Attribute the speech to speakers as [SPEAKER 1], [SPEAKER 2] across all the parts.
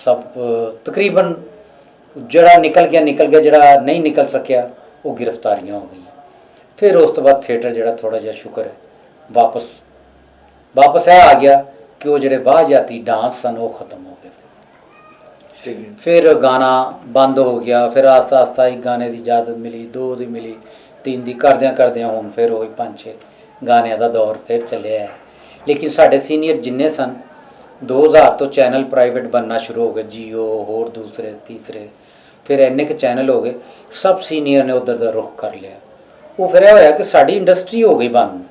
[SPEAKER 1] सब तकरीबन जड़ा निकल गया जड़ा नहीं निकल सकिया वो गिरफ्तारियां हो गई। फिर उस तो बाद थिएटर जड़ा थोड़ा जिहा शुक्र है वापस आ गया कि वो जड़े बाहजाती डांस सन वो ख़त्म हो गए। फिर गाना बंद हो गया। फिर आस्ता आस्ता एक गाने की इजाज़त मिली, 2 दी मिली, 3 दी करद्या हुण फिर वही 5-6 गाने का दौर फिर चलिया है। लेकिन साढ़े सीनियर जिन्ने सन 2000 तो चैनल प्राइवेट बनना शुरू हो गए, जियो होर दूसरे तीसरे, फिर इन्ने के चैनल हो गए। सब सीनियर ने उधर का रुख कर लिया। वो फिर यह होया कि साड़ी इंडस्ट्री हो गई बंद,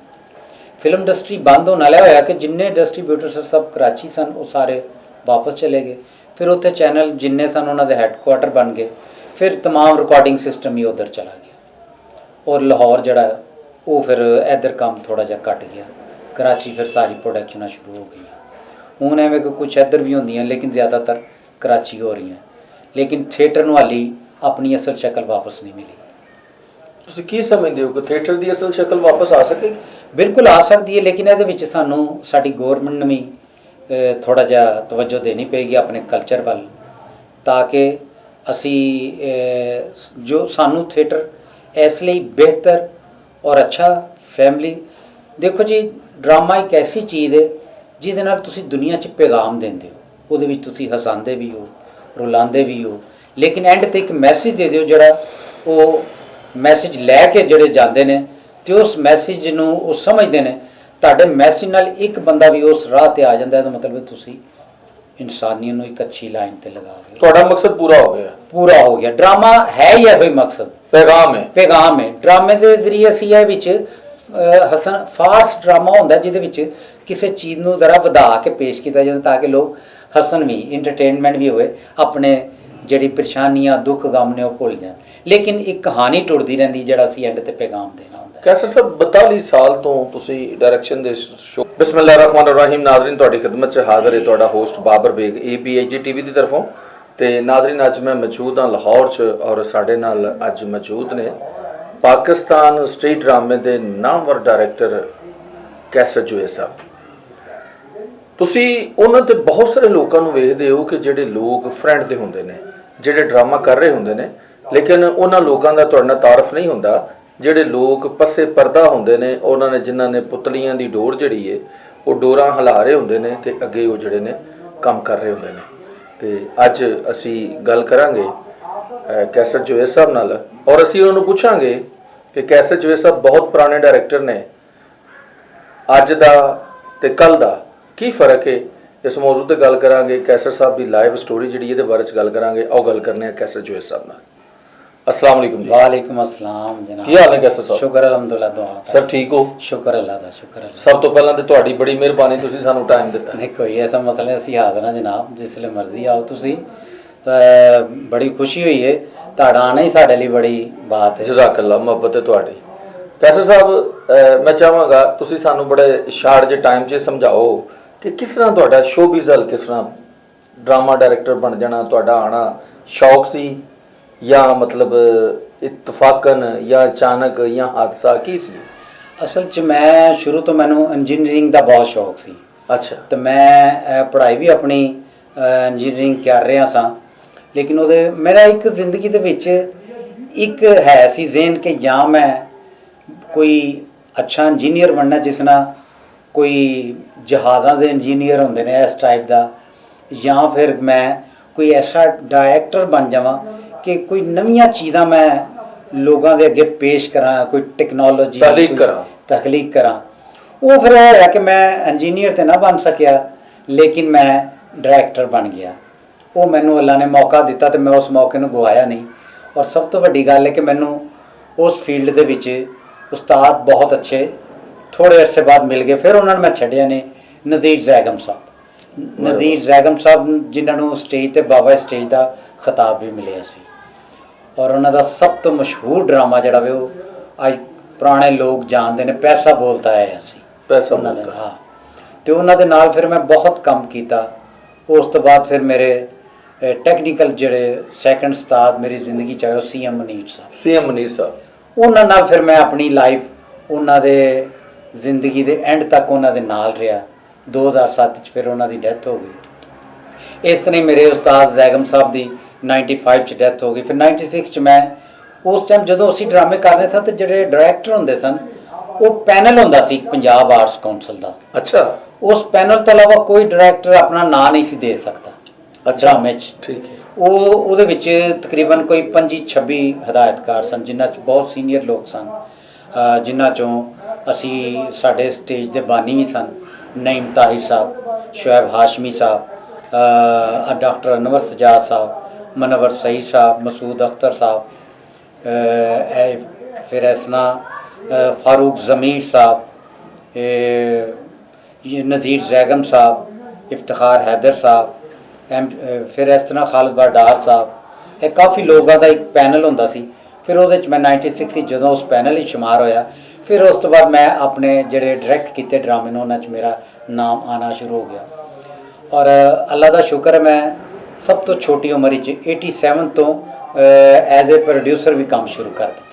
[SPEAKER 1] फिल्म इंडस्ट्री बंद होने वाला होया कि जिन्ने डिस्ट्रीब्यूटर सब कराची सन वो सारे वापस चले गए। फिर उत्थे चैनल जिन्ने सन उन्होंने हैडकुआटर बन गए। फिर तमाम रिकॉर्डिंग सिस्टम ही उधर चला गया और लाहौर जड़ा वो फिर इधर काम थोड़ा जा घट गया। कराची फिर सारी प्रोडक्शनां शुरू हो गई। हूँ एवं कुछ इधर भी होंदियां लेकिन ज़्यादातर कराची हो रही हैं। लेकिन थिएटर नूं हाली अपनी असल शक्ल वापस नहीं मिली।
[SPEAKER 2] तुसीं की समझदे हो कि थिएटर की असल शक्ल वापस आ सकेगी?
[SPEAKER 1] बिल्कुल आ सकती है, लेकिन ये सानू साडी गौरमेंट ने भी थोड़ा जिहा तवज्जो देनी पेगी अपने कल्चर वाल, ताकि असी जो सानू थिएटर इसलिए बेहतर और अच्छा फैमिली। देखो जी, ड्रामा एक ऐसी चीज़ है जिसदे नाल तुसी दुनिया च पैगाम देंदे हो, उहदे विच तुसी हसांदे भी हो, रुलांदे भी हो, लेकिन एंड ते एक मैसेज दे दिओ जड़ा वो मैसेज लैके जड़े जाते हैं तो उस मैसेज नूं वो समझते हैं। तुहाडे मैसेज नाल एक बंदा भी उस राह ते आ जाता है तो मतलब तुसी इंसानियत नूं एक अच्छी लाइन ते लगा गए।
[SPEAKER 2] तुहाडा मकसद पूरा हो गया? पूरा हो गया।
[SPEAKER 1] ड्रामा है ही कोई मकसद, पैगाम है। ड्रामे के जरिए असीं इह विच हसन फास्ट ड्रामा होंदा जिहदे विच किसी चीज़ नूं जरा वधा के पेश किया जाता ताकि लोग हसन भी, इंटरटेनमेंट भी होए, अपने जिहड़ी परेशानियां दुख गम ने वो भुल जाए। लेकिन एक कहानी टुटदी रहिंदी जिहड़ा असीं एंड ते पैगाम देना हुंदा।
[SPEAKER 2] कैसर साहब 42 साल तो तुसीं डायरैक्शन दे शो। बिस्मिल्लाहिर्रहमानिर्रहीम। नाज़रीन तुहाडी खिदमत च हाज़र है तुहाडा host Babar Baig APIG TV की तरफों। तो नाज़रीन अज मैं मौजूद हाँ लाहौर च और साडे नाल अज मौजूद ने पाकिस्तान स्ट्रीट ड्रामे के नामवर डायरैक्टर कैसर जोया साहब। तुसीं उन्हां ते बहुत सारे लोगों को वेखदे हो कि जिहड़े लोग फ्रेंड दे हुंदे ने, जिहड़े ड्रामा कर रहे हुंदे ने, लेकिन उन्हां लोगों का तुहाडे नाल तारफ नहीं हुंदा। जिहड़े लोग पस्से पर्दा हुंदे ने, उन्होंने जिन्हां ने पुतलियां दी डोर जिहड़ी है वो डोरां हिला रहे हुंदे ने ते अगे वो जिहड़े ने काम कर रहे हुंदे ने। ते अज असी गल करांगे कैसर जोया साहब नाल और असी उन्होंने पूछांगे कि कैसर जोया साहब बहुत पुराने डायरैक्टर ने, अज दा ते कल दा की फर्क है। इस मौजू ते गल करांगे। कैसर साहब की लाइव स्टोरी जिहड़ी इहदे बारे च गल करांगे। आओ गल करने हैं कैसर जोया साहब नाल। अस्सलाम वालेकुम।
[SPEAKER 1] वालेकुम अस्सलाम जनाब।
[SPEAKER 2] की हाल है कैसर साहब?
[SPEAKER 1] शुक्र अल्हम्दुलिल्लाह, दुआ
[SPEAKER 2] सब ठीक हो?
[SPEAKER 1] शुक्र अल्लाह दा, शुक्र अल्लाह।
[SPEAKER 2] सब तो पहला तो तुहाडी बड़ी मेहरबानी, तुसीं सानू टाइम दिता।
[SPEAKER 1] नहीं कोई ऐसा मतलब असीं हाज़र हां जनाब, जिसले मर्जी आओ तुसीं। बड़ी खुशी हुई है, तुहाडा आना ही साडे लई बड़ी बात है।
[SPEAKER 2] जज़ाकल्लाह, मुहब्बत है तुहाडी। कैसर साहब मैं चाहांगा तुसीं सानू बड़े शार्ट जे टाइम 'च समझाओ कि किस तरह तुहाडा शोबिज़ हल, किस तरह ड्रामा डायरैक्टर बन जाना, तुहाडा आना शौक सी या मतलब इतफाकन या अचानक या हादसा की सी?
[SPEAKER 1] असल च मैं शुरू तो मैनू इंजीनियरिंग का बहुत शौक सी।
[SPEAKER 2] अच्छा।
[SPEAKER 1] तो मैं पढ़ाई भी अपनी इंजीनियरिंग कर रहा सा, लेकिन वो मेरा एक जिंदगी दे विच एक है सी ज़हन कि या मैं कोई अच्छा इंजीनियर बनना, जिस ना कोई जहाज़ों के इंजीनियर होंदे ने इस टाइप का, या फिर मैं कोई ऐसा डायरैक्टर बन जावां कि कोई नवीं चीज़ां मैं लोगों के अगे पेश करा, कोई टेक्नोलॉजी तख्लीक करा। वो फिर होया कि मैं इंजीनियर तो ना बन सकिया, लेकिन मैं डायरैक्टर बन गया। वो मैनू अल्लाह ने मौका दिता तो मैं उस मौके नूं गवाया नहीं। और सब तो वड्डी गल है कि मैनू उस फील्ड दे विच उस्ताद बहुत अच्छे थोड़े अरसे बाद मिल गए। फिर उन्होंने मैं छड्डिया ने नज़ीर जैगम साहब, नज़ीर जैगम साहब जिन्होंने स्टेज ते बाबा स्टेज का खिताब भी मिले सी। और उन्हों का सब तो मशहूर ड्रामा जड़ा वे वो अज पुराने लोग जानते हैं, पैसा बोलता है असी
[SPEAKER 2] पैसा
[SPEAKER 1] उन्होंने। हाँ, तो उन्होंने नाल फिर मैं बहुत काम किया। उस तो बाद फिर मेरे टैक्नीकल जड़े सैकेंड उस्ताद मेरी जिंदगी चाहे CM मुनीर साहब।
[SPEAKER 2] CM मुनीर साहब
[SPEAKER 1] उन्होंने फिर मैं अपनी लाइफ उन्होंने जिंदगी के एंड तक उन्होंने नाल रहा। 2007 फिर उन्होंने डेथ हो गई। ਇਸ ਤਰ੍ਹਾਂ ਹੀ ਮੇਰੇ ਉਸਤਾਦ ਜ਼ੈਗਮ ਸਾਹਿਬ ਦੀ 95 ਚ ਡੈਥ ਹੋ ਗਈ। ਫਿਰ 96 ਚ ਮੈਂ ਉਸ ਟਾਈਮ ਜਦੋਂ ਅਸੀਂ ਡਰਾਮੇ ਕਰ ਰਹੇ ਸਾਂ ਤੇ ਜਿਹੜੇ ਡਾਇਰੈਕਟਰ ਹੁੰਦੇ ਸਨ ਉਹ ਪੈਨਲ ਹੁੰਦਾ ਸੀ ਪੰਜਾਬ ਆਰਟਸ ਕੌਂਸਲ ਦਾ।
[SPEAKER 2] ਅੱਛਾ।
[SPEAKER 1] ਉਸ ਪੈਨਲ ਤੋਂ ਇਲਾਵਾ ਕੋਈ ਡਾਇਰੈਕਟਰ ਆਪਣਾ ਨਾਂ ਨਹੀਂ ਸੀ ਦੇ ਸਕਦਾ ਡਰਾਮੇ 'ਚ।
[SPEAKER 2] ਠੀਕ ਹੈ।
[SPEAKER 1] ਉਹਦੇ ਵਿੱਚ ਤਕਰੀਬਨ ਕੋਈ 25-26 ਹਦਾਇਤਕਾਰ ਸਨ, ਜਿਨ੍ਹਾਂ 'ਚ ਬਹੁਤ ਸੀਨੀਅਰ ਲੋਕ ਸਨ, ਜਿਨ੍ਹਾਂ 'ਚੋਂ ਅਸੀਂ ਸਾਡੇ ਸਟੇਜ ਦੇ ਬਾਨੀ ਵੀ ਸਨ, ਨਈਮ ਤਾਹਿਰ ਸਾਹਿਬ, ਸ਼ੁਐਬ ਹਾਸ਼ਮੀ ਸਾਹਿਬ, ਡਾਕਟਰ ਅਨਵਰ ਸਜਾਦ ਸਾਹਿਬ, ਮਨਵਰ ਸਈਦ ਸਾਹਿਬ, ਮਸੂਦ ਅਖਤਰ ਸਾਹਿਬ, ਫਿਰ ਇਸ ਤਰ੍ਹਾਂ ਫਾरूक ज़मीर साहब, नज़ीर ज़ैगम साहब, इफ्तिखार हैदर साहब, फिर इस तरह खालिद बाडार साहब, ये काफ़ी लोगों का एक पैनल होंदा सी। फिर वो मैं 96 जो उस पैनल ही शुमार होया, फिर उस तो बाद मैं अपने जोड़े डायरैक्ट किए ड्रामे ने उन्होंने मेरा नाम आना शुरू हो गया। और अल्लाह का शुक्र है मैं सब तो छोटी उम्र 87 तो एज ए प्रोड्यूसर भी काम शुरू कर दिता।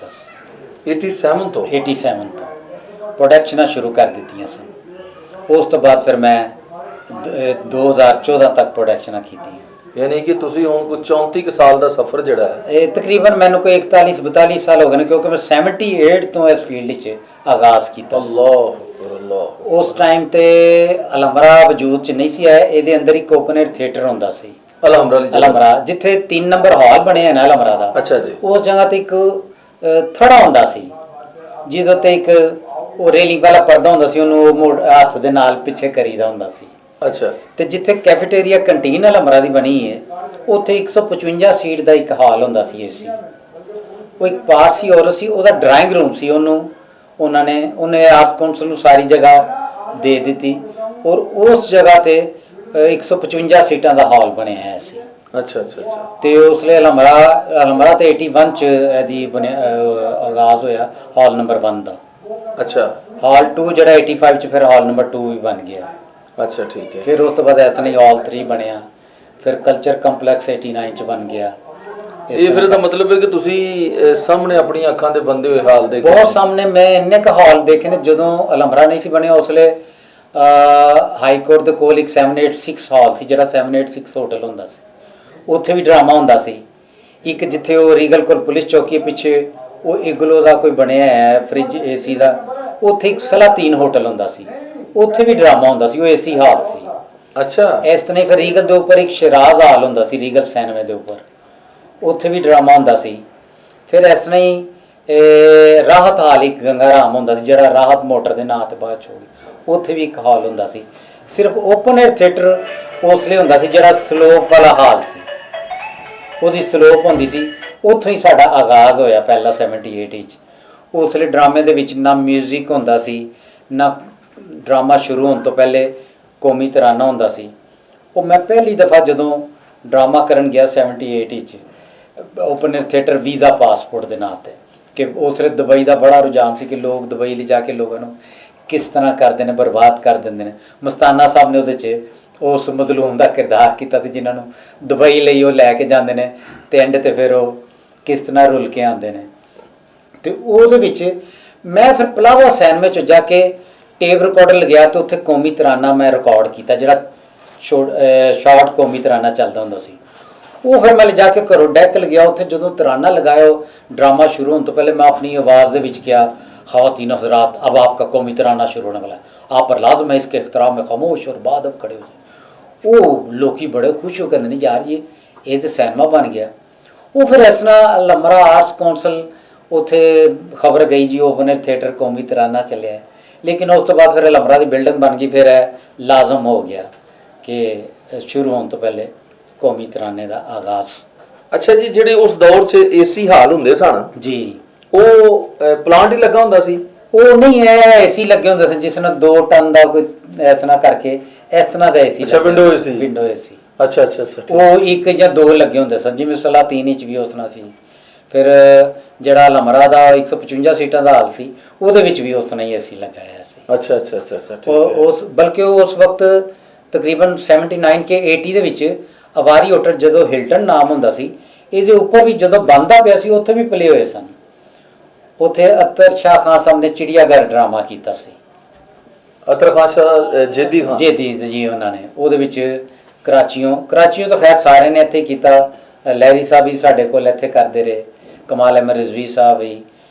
[SPEAKER 2] 87 ਤੋਂ
[SPEAKER 1] 87 ਤੋਂ ਪ੍ਰੋਡਕਸ਼ਨਾਂ ਸ਼ੁਰੂ ਕਰ ਦਿੱਤੀਆਂ ਸਨ। ਉਸ ਤੋਂ ਬਾਅਦ ਫਿਰ ਮੈਂ 2014 ਤੱਕ ਪ੍ਰੋਡਕਸ਼ਨਾਂ ਕੀਤੀਆਂ।
[SPEAKER 2] ਯਾਨੀ ਕਿ ਤੁਸੀਂ ਹੁਣ ਕੋਈ 34 ਕੁ ਸਾਲ ਦਾ ਸਫ਼ਰ ਜਿਹੜਾ ਹੈ
[SPEAKER 1] ਇਹ ਤਕਰੀਬਨ ਮੈਨੂੰ ਕੋਈ 41-42 ਸਾਲ ਹੋ ਗਏ ਨੇ, ਕਿਉਂਕਿ ਮੈਂ 78 ਤੋਂ ਇਸ ਫੀਲਡ 'ਚ ਆਗਾਜ਼ ਕੀਤਾ।
[SPEAKER 2] ਅੱਲਾਹੁ ਅਕਬਰ, ਅੱਲਾਹੁ।
[SPEAKER 1] ਉਸ ਟਾਈਮ ਤੇ ਅਲਹਮਰਾ ਵਜੂਦ 'ਚ ਨਹੀਂ ਸੀ ਆਇਆ। ਇਹਦੇ ਅੰਦਰ ਇੱਕ ਓਪਨ 에ਅਰ ਥੀਏਟਰ ਹੁੰਦਾ ਸੀ ਅਲਹਮਰਾ, ਜਿੱਥੇ 3 ਨੰਬਰ ਹਾਲ ਬਣੇ ਹੈ ਨਾ ਅਲਹਮਰਾ ਦਾ।
[SPEAKER 2] ਅੱਛਾ ਜੀ।
[SPEAKER 1] ਉਸ ਜਗ੍ਹਾ ਤੇ ਇੱਕ ਥੜਾ ਹੁੰਦਾ ਸੀ, ਜਿਹਦੇ ਉੱਤੇ ਇੱਕ ਉਹ ਰੇਲਿੰਗ ਵਾਲਾ ਪਰਦਾ ਹੁੰਦਾ ਸੀ, ਉਹਨੂੰ ਉਹ ਹੱਥ ਦੇ ਨਾਲ ਪਿੱਛੇ ਕਰੀਦਾ ਹੁੰਦਾ ਸੀ।
[SPEAKER 2] ਅੱਛਾ।
[SPEAKER 1] ਤੇ ਜਿੱਥੇ ਕੈਫੇਟੇਰੀਆ ਕੰਟੀਨ ਅਲਹਮਰਾ ਦੀ ਬਣੀ ਹੈ, ਉੱਥੇ 155 ਸੀਟ ਦਾ ਇੱਕ ਹਾਲ ਹੁੰਦਾ ਸੀ ਏਸੀ। ਉਹ ਇੱਕ ਪਾਰਟ ਸੀ ਔਰ ਸੀ ਉਹਦਾ ਡਰਾਇੰਗ ਰੂਮ ਸੀ। ਉਹਨੇ ਆਰਟ ਕੌਂਸਲ ਨੂੰ ਸਾਰੀ ਜਗ੍ਹਾ ਦੇ ਦਿੱਤੀ ਔਰ ਉਸ ਜਗ੍ਹਾ ਤੇ 155 ਸੀਟਾਂ ਦਾ ਹਾਲ ਬਣਿਆ ਹੋਇਆ ਸੀ।
[SPEAKER 2] ਅੱਛਾ ਅੱਛਾ ਅੱਛਾ।
[SPEAKER 1] ਤੇ ਉਸ ਲਈ ਅਲਹਮਰਾ ਤੇ 81 ਚ ਇਹਦੀ ਆਗਾਜ਼ ਹੋਇਆ ਹਾਲ ਨੰਬਰ 1 ਦਾ।
[SPEAKER 2] ਅੱਛਾ।
[SPEAKER 1] ਹਾਲ 2 ਜਿਹੜਾ 85 ਚ ਫਿਰ ਹਾਲ ਨੰਬਰ 2 ਵੀ ਬਣ ਗਿਆ।
[SPEAKER 2] ਅੱਛਾ ਠੀਕ ਹੈ।
[SPEAKER 1] ਫਿਰ ਉਸ ਤੋਂ ਬਾਅਦ ਐਸਾ ਨਹੀਂ ਹਾਲ 3 ਬਣਿਆ, ਫਿਰ ਕਲਚਰ ਕੰਪਲੈਕਸ 89 ਚ ਬਣ ਗਿਆ।
[SPEAKER 2] ਇਹ ਫਿਰ ਇਹਦਾ ਮਤਲਬ ਹੈ ਕਿ ਤੁਸੀਂ ਸਾਹਮਣੇ ਆਪਣੀਆਂ ਅੱਖਾਂ ਦੇ ਬੰਦੇ ਹੋਏ ਹਾਲ ਦੇਖੇ?
[SPEAKER 1] ਬਹੁਤ ਸਾਹਮਣੇ ਮੈਂ ਇੰਨੇ ਕੁ ਹਾਲ ਦੇਖੇ ਨੇ। ਜਦੋਂ ਅਲਹਮਰਾ ਨਹੀਂ ਸੀ ਬਣਿਆ ਉਸ ਵੇਲੇ ਹਾਈ ਕੋਰਟ ਦੇ ਕੋਲ ਇੱਕ 786 ਹਾਲ ਸੀ, ਜਿਹੜਾ 786 ਹੋਟਲ ਹੁੰਦਾ ਸੀ। ਉੱਥੇ ਵੀ ਡਰਾਮਾ ਹੁੰਦਾ ਸੀ। ਇੱਕ ਜਿੱਥੇ ਉਹ ਰੀਗਲ ਕੋਲ ਪੁਲਿਸ ਚੌਕੀ ਪਿੱਛੇ ਉਹ ਇਗਲੋ ਦਾ ਕੋਈ ਬਣਿਆ ਹੈ ਫ੍ਰਿਜ ਏਸੀ ਦਾ, ਉੱਥੇ ਇੱਕ ਸਲਾਤੀਨ ਹੋਟਲ ਹੁੰਦਾ ਸੀ, ਉੱਥੇ ਵੀ ਡਰਾਮਾ ਹੁੰਦਾ ਸੀ। ਉਹ ਏਸੀ ਹਾਲ ਸੀ।
[SPEAKER 2] ਅੱਛਾ।
[SPEAKER 1] ਇਸ ਤਰ੍ਹਾਂ ਫਿਰ ਰੀਗਲ ਦੇ ਉੱਪਰ ਇੱਕ ਸ਼ਿਰਾਜ਼ ਹਾਲ ਹੁੰਦਾ ਸੀ, ਰੀਗਲ ਸੈਨਵੇ ਦੇ ਉੱਪਰ, ਉੱਥੇ ਵੀ ਡਰਾਮਾ ਹੁੰਦਾ ਸੀ। ਫਿਰ ਇਸ ਤਰ੍ਹਾਂ ਹੀ ਰਾਹਤ ਹਾਲ ਇੱਕ ਗੰਗਾ ਰਾਮ ਹੁੰਦਾ ਸੀ, ਜਿਹੜਾ ਰਾਹਤ ਮੋਟਰ ਦੇ ਨਾਂ 'ਤੇ ਬਾਅਦ 'ਚ ਹੋ ਗਈ, ਉੱਥੇ ਵੀ ਇੱਕ ਹਾਲ ਹੁੰਦਾ ਸੀ। ਸਿਰਫ ਓਪਨ 에ਅਰ ਥੀਏਟਰ ਉਸ ਲਈ ਹੁੰਦਾ ਸੀ ਜਿਹੜਾ ਸਲੋਪ ਵਾਲਾ ਹਾਲ ਸੀ, ਉਹਦੀ ਸਲੋਪ ਹੁੰਦੀ ਸੀ। ਉੱਥੋਂ ਹੀ ਸਾਡਾ ਆਗਾਜ਼ ਹੋਇਆ ਪਹਿਲਾ 78 ਵਿੱਚ। ਉਸ ਲਈ ਡਰਾਮੇ ਦੇ ਵਿੱਚ ਨਾ ਮਿਊਜ਼ਿਕ ਹੁੰਦਾ ਸੀ, ਨਾ ਡਰਾਮਾ ਸ਼ੁਰੂ ਹੋਣ ਤੋਂ ਪਹਿਲੇ ਕੌਮੀ ਤਰਾਨਾ ਹੁੰਦਾ ਸੀ। ਉਹ ਮੈਂ ਪਹਿਲੀ ਦਫਾ ਜਦੋਂ ਡਰਾਮਾ ਕਰਨ ਗਿਆ 78 ਵਿੱਚ open air theatre visa passport ਦੇ ਨਾਂ 'ਤੇ, ਕਿ ਉਸ ਵੇਲੇ ਦੁਬਈ ਦਾ ਬੜਾ ਰੁਝਾਨ ਸੀ ਕਿ ਲੋਕ ਦੁਬਈ ਲਿਜਾ ਕੇ ਲੋਕਾਂ ਨੂੰ ਕਿਸ ਤਰ੍ਹਾਂ ਕਰਦੇ ਨੇ, ਬਰਬਾਦ ਕਰ ਦਿੰਦੇ ਨੇ। ਮਸਤਾਨਾ ਸਾਹਿਬ ਨੇ ਉਹਦੇ 'ਚ ਉਸ ਮਜ਼ਲੂਮ ਦਾ ਕਿਰਦਾਰ ਕੀਤਾ ਤੇ ਜਿਨ੍ਹਾਂ ਨੂੰ ਦੁਬਈ ਲਈ ਉਹ ਲੈ ਕੇ ਜਾਂਦੇ ਨੇ ਤੇ ਐਂਡ ਤੇ ਫਿਰ ਉਹ ਕਿਸ ਤਰ੍ਹਾਂ ਰੁਲ ਕੇ ਆਉਂਦੇ ਨੇ। ਤੇ ਉਹਦੇ ਵਿੱਚ ਮੈਂ ਫਿਰ ਪਲਾਜ਼ਾ ਸੈਨਵੇ 'ਚ ਜਾ ਕੇ ਟੇਪ ਰਿਕਾਰਡਰ ਲਗਾਇਆ ਤੇ ਉੱਥੇ ਕੌਮੀ ਤਰਾਨਾ ਮੈਂ ਰਿਕਾਰਡ ਕੀਤਾ, ਜਿਹੜਾ ਸ਼ਾਰਟ ਕੌਮੀ ਤਰਾਨਾ ਚੱਲਦਾ ਹੁੰਦਾ ਸੀ। ਉਹ ਫਿਰ ਮੈਂ ਲਿਜਾ ਕੇ ਘਰੋਂ ਡੈਕ ਲਗਾਇਆ। ਉੱਥੇ ਜਦੋਂ ਤਰਾਨਾ ਲਗਾਇਆ ਡਰਾਮਾ ਸ਼ੁਰੂ ਹੋਣ ਤੋਂ ਪਹਿਲੇ ਮੈਂ ਆਪਣੀ ਆਵਾਜ਼ ਦੇ ਵਿੱਚ ਕਿਹਾ, ख़वातीन हज़रात अब आपका कौमी तराना शुरू होने वाला है, आप पर लाजम है इसके एहतराम में खामोश और बाद अब खड़े हो जाए। वो लोग बड़े खुश हो कहते नहीं यार ये तो सिनेमा बन गया। वो फिर इस तरह अलहमरा आर्ट्स कौंसल उत्थे खबर गई जी ओपन एयर थिएटर कौमी तराना चलिया है, लेकिन उस तो बाद फिर अलहमरा की बिल्डिंग बन गई। फिर लाजम हो गया कि शुरू होने तो पहले कौमी तराने का आगाज़।
[SPEAKER 2] अच्छा जी, ਜਿਹੜੇ ਉਸ ਦੌਰ 'ਚ ਏਸੀ ਹਾਲ ਹੁੰਦੇ ਸਨ
[SPEAKER 1] जी,
[SPEAKER 2] ਉਹ ਪਲਾਂਟ ਹੀ ਲੱਗਾ ਹੁੰਦਾ ਸੀ?
[SPEAKER 1] ਉਹ ਨਹੀਂ ਹੈ, ਏਸੀ ਲੱਗੇ ਹੁੰਦੇ ਸੀ ਜਿਸ ਨਾਲ 2 ਟਨ ਦਾ ਕੋਈ ਇਸ ਤਰ੍ਹਾਂ ਕਰਕੇ ਇਸ ਤਰ੍ਹਾਂ ਦਾ ਏਸੀ।
[SPEAKER 2] ਅੱਛਾ, ਵਿੰਡੋ ਏਸੀ।
[SPEAKER 1] Window AC.
[SPEAKER 2] ਅੱਛਾ ਅੱਛਾ ਅੱਛਾ।
[SPEAKER 1] ਉਹ 1 ਜਾਂ 2 ਲੱਗੇ ਹੁੰਦੇ ਸਨ, ਜਿਵੇਂ ਸਲਾਤੀਨ ਵਿੱਚ ਵੀ ਉਸ ਤਰ੍ਹਾਂ ਸੀ। ਫਿਰ ਜਿਹੜਾ ਅਲਹਮਰਾ ਦਾ 155 ਸੀਟਾਂ ਦਾ ਹਾਲ ਸੀ ਉਹਦੇ ਵਿੱਚ ਵੀ ਉਸ ਤਰ੍ਹਾਂ ਹੀ ਏਸੀ ਲਗਾਇਆ ਸੀ।
[SPEAKER 2] ਅੱਛਾ ਅੱਛਾ ਅੱਛਾ ਅੱਛਾ।
[SPEAKER 1] ਉਸ ਬਲਕਿ ਉਸ ਵਕਤ ਤਕਰੀਬਨ 79 ਕੇ 80 ਦੇ ਵਿੱਚ ਅਵਾਰੀ ਹੋਟਲ ਜਦੋਂ ਹਿਲਟਨ ਨਾਮ ਹੁੰਦਾ ਸੀ, ਇਹਦੇ ਉੱਪਰ ਵੀ ਜਦੋਂ ਬੰਦਾ ਪਿਆ ਸੀ ਉੱਥੇ ਵੀ ਪਲੇ ਹੋਏ ਸਨ। ਉੱਥੇ ਅਤਰ ਸ਼ਾਹ ਖਾਨ ਸਾਹਿਬ ਨੇ ਚਿੜੀਆਘਰ ਡਰਾਮਾ ਕੀਤਾ ਸੀ।
[SPEAKER 2] ਅਤਰ ਖਾਨ ਸ਼ਾਹ ਜੇਦੀ ਖਾਨ
[SPEAKER 1] ਜੇਦੀ ਜੀ ਉਹਨਾਂ ਨੇ ਉਹਦੇ ਵਿੱਚ ਕਰਾਚੀਓਂ ਤਾਂ ਖੈਰ ਸਾਰਿਆਂ ਨੇ ਇੱਥੇ ਕੀਤਾ। ਲਹਿਰੀ ਸਾਹਿਬ ਵੀ ਸਾਡੇ ਕੋਲ ਇੱਥੇ ਕਰਦੇ ਰਹੇ, ਕਮਾਲ ਅਹਿਮਦ ਰਿਜ਼ਵੀ ਸਾਹਿਬ ਵੀ,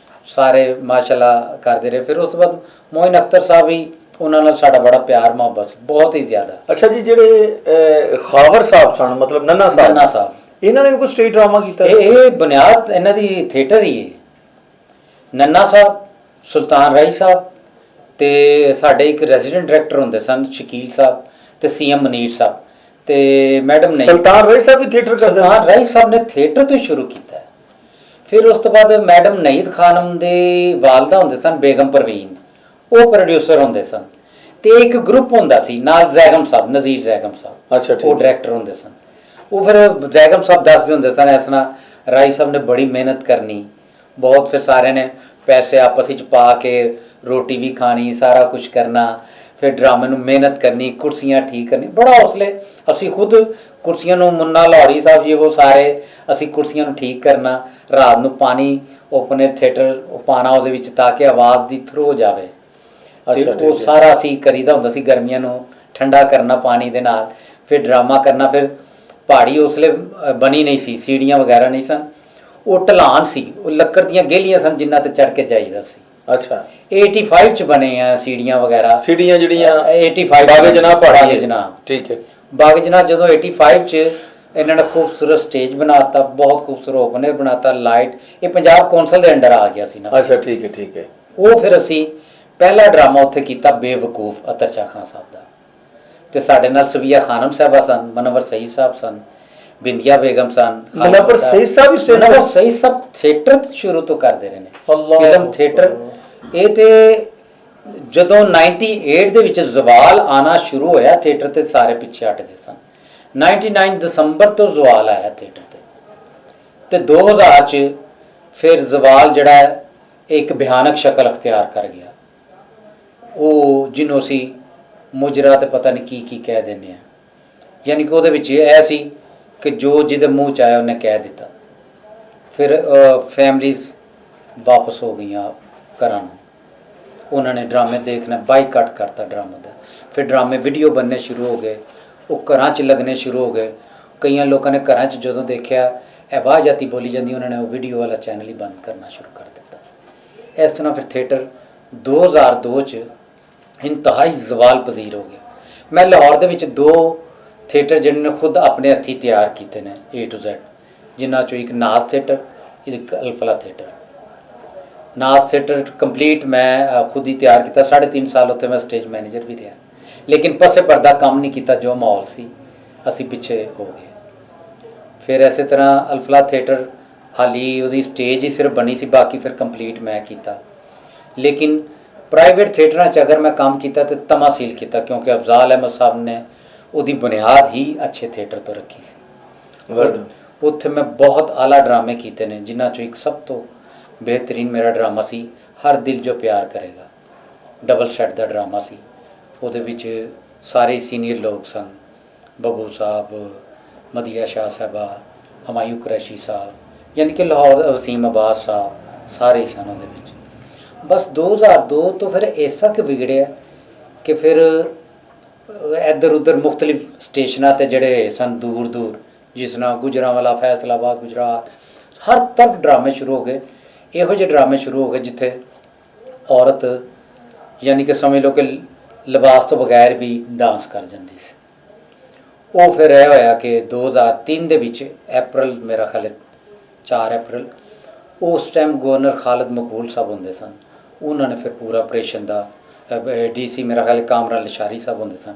[SPEAKER 1] ਸਾਰੇ ਮਾਸ਼ਾਅੱਲਾ ਕਰਦੇ ਰਹੇ। ਫਿਰ ਉਸ ਤੋਂ ਬਾਅਦ ਮੋਇਨ ਅਖਤਰ ਸਾਹਿਬ ਵੀ, ਉਹਨਾਂ ਨਾਲ ਸਾਡਾ ਬੜਾ ਪਿਆਰ ਮੁਹੱਬਤ ਬਹੁਤ ਹੀ ਜ਼ਿਆਦਾ।
[SPEAKER 2] ਅੱਛਾ ਜੀ, ਜਿਹੜੇ ਖਾਵਰ ਸਾਹਿਬ ਸਨ, ਮਤਲਬ ਨੰਨਾ ਸਾਹਿਬ, ਇਹਨਾਂ ਨੇ ਵੀ ਕੋਈ ਸਟੇਜ ਡਰਾਮਾ ਕੀਤਾ?
[SPEAKER 1] ਇਹ ਬੁਨਿਆਦ ਇਹਨਾਂ ਦੀ ਥੀਏਟਰ ਹੀ ਹੈ। ਨੰਨਾ ਸਾਹਿਬ, ਸੁਲਤਾਨ ਰਾਈ ਸਾਹਿਬ, ਤੇ ਸਾਡੇ ਇੱਕ ਰੈਜ਼ੀਡੈਂਟ ਡਾਇਰੈਕਟਰ ਹੁੰਦੇ ਸਨ ਸ਼ਕੀਲ ਸਾਹਿਬ, ਤੇ ਸੀਐਮ ਮਨੀਰ ਸਾਹਿਬ, ਤੇ ਮੈਡਮ ਨੇ। ਸੁਲਤਾਨ ਰਾਈ ਸਾਹਿਬ ਵੀ ਥੀਏਟਰ ਕਰਦੇ? ਸੁਲਤਾਨ ਰਾਈ ਸਾਹਿਬ ਨੇ ਥੀਏਟਰ ਤੋਂ ਸ਼ੁਰੂ ਕੀਤਾ। ਫਿਰ ਉਸ ਤੋਂ ਬਾਅਦ ਮੈਡਮ ਨਈਦ ਖਾਨਮ ਦੇ ਵਾਲਦਾ ਹੁੰਦੇ ਸਨ ਬੇਗਮ ਪਰਵੀਨ, ਉਹ ਪ੍ਰੋਡਿਊਸਰ ਹੁੰਦੇ ਸਨ। ਤੇ ਇੱਕ ਗਰੁੱਪ ਹੁੰਦਾ ਸੀ ਨਾਲ ਜ਼ੈਗਮ ਸਾਹਿਬ, ਨਜ਼ੀਰ ਜ਼ੈਗਮ ਸਾਹਿਬ, ਅੱਛਾ, ਉਹ ਡਾਇਰੈਕਟਰ ਹੁੰਦੇ ਸਨ। ਉਹ ਫਿਰ ਜ਼ੈਗਮ ਸਾਹਿਬ ਦੱਸਦੇ ਹੁੰਦੇ ਸਨ ਇਸ ਤਰ੍ਹਾਂ ਰਾਈ ਸਾਹਿਬ ਨੇ ਬੜੀ ਮਿਹਨਤ ਕਰਨੀ ਬਹੁਤ, ਫਿਰ ਸਾਰਿਆਂ ਨੇ ਪੈਸੇ ਆਪਸ ਵਿੱਚ ਪਾ ਕੇ ਰੋਟੀ ਵੀ ਖਾਣੀ, ਸਾਰਾ ਕੁਝ ਕਰਨਾ, ਫਿਰ ਡਰਾਮੇ ਨੂੰ ਮਿਹਨਤ ਕਰਨੀ, ਕੁਰਸੀਆਂ ਠੀਕ ਕਰਨੀ, ਬੜਾ ਹੌਸਲੇ। ਅਸੀਂ ਖੁਦ ਕੁਰਸੀਆਂ ਨੂੰ, ਮੁੰਨਾ ਲਾਹੌਰੀ ਸਾਹਿਬ ਜੀ ਉਹ ਸਾਰੇ, ਅਸੀਂ ਕੁਰਸੀਆਂ ਨੂੰ ਠੀਕ ਕਰਨਾ, ਰਾਤ ਨੂੰ ਪਾਣੀ ਆਪਣੇ ਥੀਏਟਰ ਪਾਣਾ ਉਹਦੇ ਵਿੱਚ ਤਾਂ ਕਿ ਆਵਾਜ਼ ਦੀ ਥਰੂ ਹੋ ਜਾਵੇ। ਉਹ ਸਾਰਾ ਅਸੀਂ ਕਰੀਦਾ ਹੁੰਦਾ ਸੀ। ਗਰਮੀਆਂ ਨੂੰ ਠੰਡਾ ਕਰਨਾ ਪਾਣੀ ਦੇ ਨਾਲ, ਫਿਰ ਡਰਾਮਾ ਕਰਨਾ। ਫਿਰ ਪਹਾੜੀ ਉਸਲੇ ਬਣੀ ਨਹੀਂ ਸੀ, ਸੀੜੀਆਂ ਵਗੈਰਾ ਨਹੀਂ ਸਨ, ਉਹ ਢਲਾਨ ਸੀ, ਉਹ ਲੱਕੜ ਦੀਆਂ ਗੇਲੀਆਂ ਸਨ ਜਿਨ੍ਹਾਂ ਤੇ ਚੜ੍ਹ ਕੇ ਜਾਈਦਾ ਸੀ। ਅੱਛਾ, 85 ਚ ਬਣੇ ਆ ਸੀੜੀਆਂ ਵਗੈਰਾ, ਸੀੜੀਆਂ ਜਿਹੜੀਆਂ 85 ਬਾਗੇ ਜਨਾਬ, ਪਹਾੜੀ ਜਨਾਬ, ਠੀਕ ਹੈ। ਬਾਗੇ ਜਨਾਬ ਜਦੋਂ 85 ਚ ਇਹਨਾਂ ਨੇ ਖੂਬਸੂਰਤ ਸਟੇਜ ਬਣਾਤਾ, ਬਹੁਤ ਖੂਬਸੂਰਤ ਓਪਨਰ ਬਣਾਤਾ, ਲਾਈਟ, ਇਹ ਪੰਜਾਬ ਕੌਂਸਲ ਦੇ ਅੰਡਰ ਆ ਗਿਆ ਸੀ ਨਾ। ਅੱਛਾ, ਠੀਕ ਹੈ, ਠੀਕ ਹੈ। ਉਹ ਫਿਰ ਅਸੀਂ ਪਹਿਲਾ ਡਰਾਮਾ ਉੱਥੇ ਕੀਤਾ ਬੇਵਕੂਫ ਅਤਰ ਸ਼ਾਹ ਖਾਨ ਸਾਹਿਬ ਦਾ, ਤੇ ਸਾਡੇ ਨਾਲ ਸਵੀਆ ਖਾਨਮ ਸਾਹਿਬਾ ਸਨ, ਮਨਵਰ ਸਈਦ ਸਾਹਿਬ ਸਨ, ਬਿੰਦੀਆ ਬੇਗਮ ਸਨ। ਮਨਵਰ ਸਈਦ ਸਾਹਿਬ ਥੀਏਟਰ ਸ਼ੁਰੂ ਤੋਂ ਕਰਦੇ ਰਹੇ ਨੇ, ਫਿਲਮ ਥੀਏਟਰ। ਇਹ ਤੇ ਜਦੋਂ 98 ਦੇ ਵਿੱਚ ਜ਼ਵਾਲ ਆਣਾ ਸ਼ੁਰੂ ਹੋਇਆ ਥੀਏਟਰ ਤੇ, ਸਾਰੇ ਪਿੱਛੇ ਹਟ ਗਏ ਸਨ। 99 ਦਸੰਬਰ ਤੋਂ ਜ਼ਵਾਲ ਆਇਆ ਥੀਏਟਰ ਤੇ 2000 ਚ ਫਿਰ ਜ਼ਵਾਲ ਜਿਹੜਾ ਇੱਕ ਭਿਆਨਕ ਸ਼ਕਲ ਅਖਤਿਆਰ ਕਰ ਗਿਆ, ਉਹ ਜਿਹਨੂੰ ਅਸੀਂ ਮੁਜਰਾ ਤੇ ਪਤਾ ਨਹੀਂ ਕੀ ਕਹਿ ਦਿੰਦੇ ਆ। ਯਾਨੀ ਕਿ ਉਹਦੇ ਵਿੱਚ ਇਹ ਸੀ ਕਿ ਜੋ ਜਿਹਦੇ ਮੂੰਹ ਚ ਆਇਆ ਉਹਨੇ ਕਹਿ ਦਿੱਤਾ। ਫਿਰ ਫੈਮਲੀਜ਼ ਵਾਪਸ ਹੋ ਗਈਆਂ ਘਰਾਂ ਨੂੰ, ਉਹਨਾਂ ਨੇ ਡਰਾਮੇ ਦੇਖਣਾ ਬਾਈਕਾਟ ਕਰਤਾ ਡਰਾਮੇ ਦਾ। ਫਿਰ ਡਰਾਮੇ ਵੀਡੀਓ ਬਣਨੇ ਸ਼ੁਰੂ ਹੋ ਗਏ, ਉਹ ਘਰਾਂ 'ਚ ਲੱਗਣੇ ਸ਼ੁਰੂ ਹੋ ਗਏ। ਕਈਆਂ ਲੋਕਾਂ ਨੇ ਘਰਾਂ 'ਚ ਜਦੋਂ ਦੇਖਿਆ ਇਹ ਵਾਹ ਜਾਤੀ ਬੋਲੀ ਜਾਂਦੀ, ਉਹਨਾਂ ਨੇ ਉਹ ਵੀਡੀਓ ਵਾਲਾ ਚੈਨਲ ਹੀ ਬੰਦ ਕਰਨਾ ਸ਼ੁਰੂ ਕਰ ਦਿੱਤਾ। ਇਸ ਤਰ੍ਹਾਂ ਫਿਰ ਥੀਏਟਰ 2002 ਚ ਇੰਤਹਾਈ ਜ਼ਵਾਲ ਪਜ਼ੀਰ ਹੋ ਗਿਆ। ਮੈਂ ਲਾਹੌਰ ਦੇ ਵਿੱਚ 2 ਥੀਏਟਰ ਜਿਹੜੇ ਨੇ ਖੁਦ ਆਪਣੇ ਹੱਥੀਂ ਤਿਆਰ ਕੀਤੇ ਨੇ A to Z, ਜਿਨ੍ਹਾਂ 'ਚੋਂ ਇੱਕ ਨਾਜ਼ ਥੀਏਟਰ, ਇੱਕ ਅਲਫਲਾ ਥੀਏਟਰ। ਨਾਜ਼ ਥੀਏਟਰ ਕੰਪਲੀਟ ਮੈਂ ਖੁਦ ਹੀ ਤਿਆਰ ਕੀਤਾ, 3.5 ਸਾਲ ਉੱਥੇ ਮੈਂ ਸਟੇਜ ਮੈਨੇਜਰ ਵੀ ਰਿਹਾ, ਲੇਕਿਨ ਪਸੇ ਪਰਦਾ ਕੰਮ ਨਹੀਂ ਕੀਤਾ, ਜੋ ਮਾਹੌਲ ਸੀ ਅਸੀਂ ਪਿੱਛੇ ਹੋ ਗਏ। ਫਿਰ ਇਸੇ ਤਰ੍ਹਾਂ ਅਲਫਲਾ ਥੀਏਟਰ ਹਾਲੀ ਉਹਦੀ ਸਟੇਜ ਹੀ ਸਿਰਫ ਬਣੀ ਸੀ, ਬਾਕੀ ਫਿਰ ਕੰਪਲੀਟ ਮੈਂ ਕੀਤਾ। ਲੇਕਿਨ ਪ੍ਰਾਈਵੇਟ ਥੀਏਟਰਾਂ 'ਚ ਅਗਰ ਮੈਂ ਕੰਮ ਕੀਤਾ ਤਾਂ ਤਮਾਸੀਲ ਕੀਤਾ, ਕਿਉਂਕਿ ਅਫਜ਼ਾਲ ਅਹਿਮਦ ਸਾਹਿਬ ਨੇ ਉਹਦੀ ਬੁਨਿਆਦ ਹੀ ਅੱਛੇ ਥੀਏਟਰ ਤੋਂ ਰੱਖੀ ਸੀ। ਉੱਥੇ ਮੈਂ ਬਹੁਤ ਆਲਾ ਡਰਾਮੇ ਕੀਤੇ ਨੇ, ਜਿਨ੍ਹਾਂ 'ਚੋਂ ਇੱਕ ਸਭ ਤੋਂ ਬਿਹਤਰੀਨ ਮੇਰਾ ਡਰਾਮਾ ਸੀ ਹਰ ਦਿਲ ਜੋ ਪਿਆਰ ਕਰੇਗਾ, ਡਬਲ ਸੈਟ ਦਾ ਡਰਾਮਾ ਸੀ। ਉਹਦੇ ਵਿੱਚ ਸਾਰੇ ਸੀਨੀਅਰ ਲੋਕ ਸਨ, ਬੱਬੂ ਸਾਹਿਬ, ਮਦੀਆ ਸ਼ਾਹ ਸਾਹਿਬਾ, ਹਮਾਯੂ ਕੁਰੈਸ਼ੀ ਸਾਹਿਬ, ਯਾਨੀ ਕਿ ਲਾਹੌਰ ਵਸੀਮ ਅਬਾਸ ਸਾਹਿਬ, ਸਾਰੇ ਸਨ ਉਹਦੇ ਵਿੱਚ। ਬਸ 2002 ਤੋਂ ਫਿਰ ਐਸਾ ਕਿ ਵਿਗੜਿਆ ਕਿ ਫਿਰ ਇੱਧਰ ਉੱਧਰ ਮੁਖਤਲਿਫ ਸਟੇਸ਼ਨਾਂ 'ਤੇ ਜਿਹੜੇ ਸਨ ਦੂਰ ਦੂਰ, ਜਿਸ ਤਰ੍ਹਾਂ ਗੁਜਰਾਂਵਾਲਾ, ਫੈਸਲਾਬਾਦ, ਗੁਜਰਾਤ, ਹਰ ਤਰਫ ਡਰਾਮੇ ਸ਼ੁਰੂ ਹੋ ਗਏ। ਇਹੋ ਜਿਹੇ ਡਰਾਮੇ ਸ਼ੁਰੂ ਹੋ ਗਏ ਜਿੱਥੇ ਔਰਤ ਯਾਨੀ ਕਿ ਸਮਝ ਲਓ ਕਿ ਲਿਬਾਸ ਤੋਂ ਬਗੈਰ ਵੀ ਡਾਂਸ ਕਰ ਜਾਂਦੀ ਸੀ। ਉਹ ਫਿਰ ਇਹ ਹੋਇਆ ਕਿ 2003 ਦੇ ਵਿੱਚ ਅਪ੍ਰੈਲ, ਮੇਰਾ ਖਿਆਲ 4 ਅਪ੍ਰੈਲ, ਉਸ ਟਾਈਮ ਗਵਰਨਰ ਖਾਲਿਦ ਮਕਬੂਲ ਸਾਹਿਬ ਹੁੰਦੇ ਸਨ, ਉਹਨਾਂ ਨੇ ਫਿਰ ਪੂਰਾ ਆਪਰੇਸ਼ਨ ਦਾ DC ਮੇਰਾ ਖਿਆਲ ਕਾਮਰਾਨ ਲਿਸ਼ਾਰੀ ਸਾਹਿਬ ਹੁੰਦੇ ਸਨ,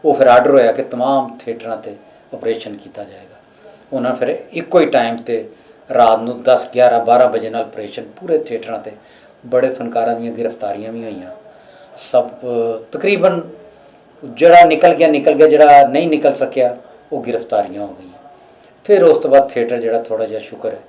[SPEAKER 1] ਉਹ ਫਿਰ ਆਰਡਰ ਹੋਇਆ ਕਿ तमाम ਥੀਏਟਰਾਂ 'ਤੇ ਆਪਰੇਸ਼ਨ ਕੀਤਾ ਜਾਏਗਾ। ਉਹਨਾਂ ਫਿਰ ਇੱਕੋ ਹੀ ਟਾਈਮ 'ਤੇ ਰਾਤ ਨੂੰ 10, 11, 12 ਵਜੇ ਨਾਲ ਆਪਰੇਸ਼ਨ ਪੂਰੇ ਥੀਏਟਰਾਂ 'ਤੇ। ਬੜੇ ਫਨਕਾਰਾਂ ਦੀਆਂ ਗ੍ਰਿਫਤਾਰੀਆਂ ਵੀ ਹੋਈਆਂ, ਸਭ ਤਕਰੀਬਨ ਜਿਹੜਾ ਨਿਕਲ ਗਿਆ, ਜਿਹੜਾ ਨਹੀਂ ਨਿਕਲ ਸਕਿਆ ਉਹ ਗ੍ਰਿਫਤਾਰੀਆਂ ਹੋ ਗਈਆਂ। ਫਿਰ ਉਸ ਤੋਂ ਬਾਅਦ ਥੀਏਟਰ ਜਿਹੜਾ ਥੋੜ੍ਹਾ ਜਿਹਾ ਸ਼ੁਕਰ ਹੈ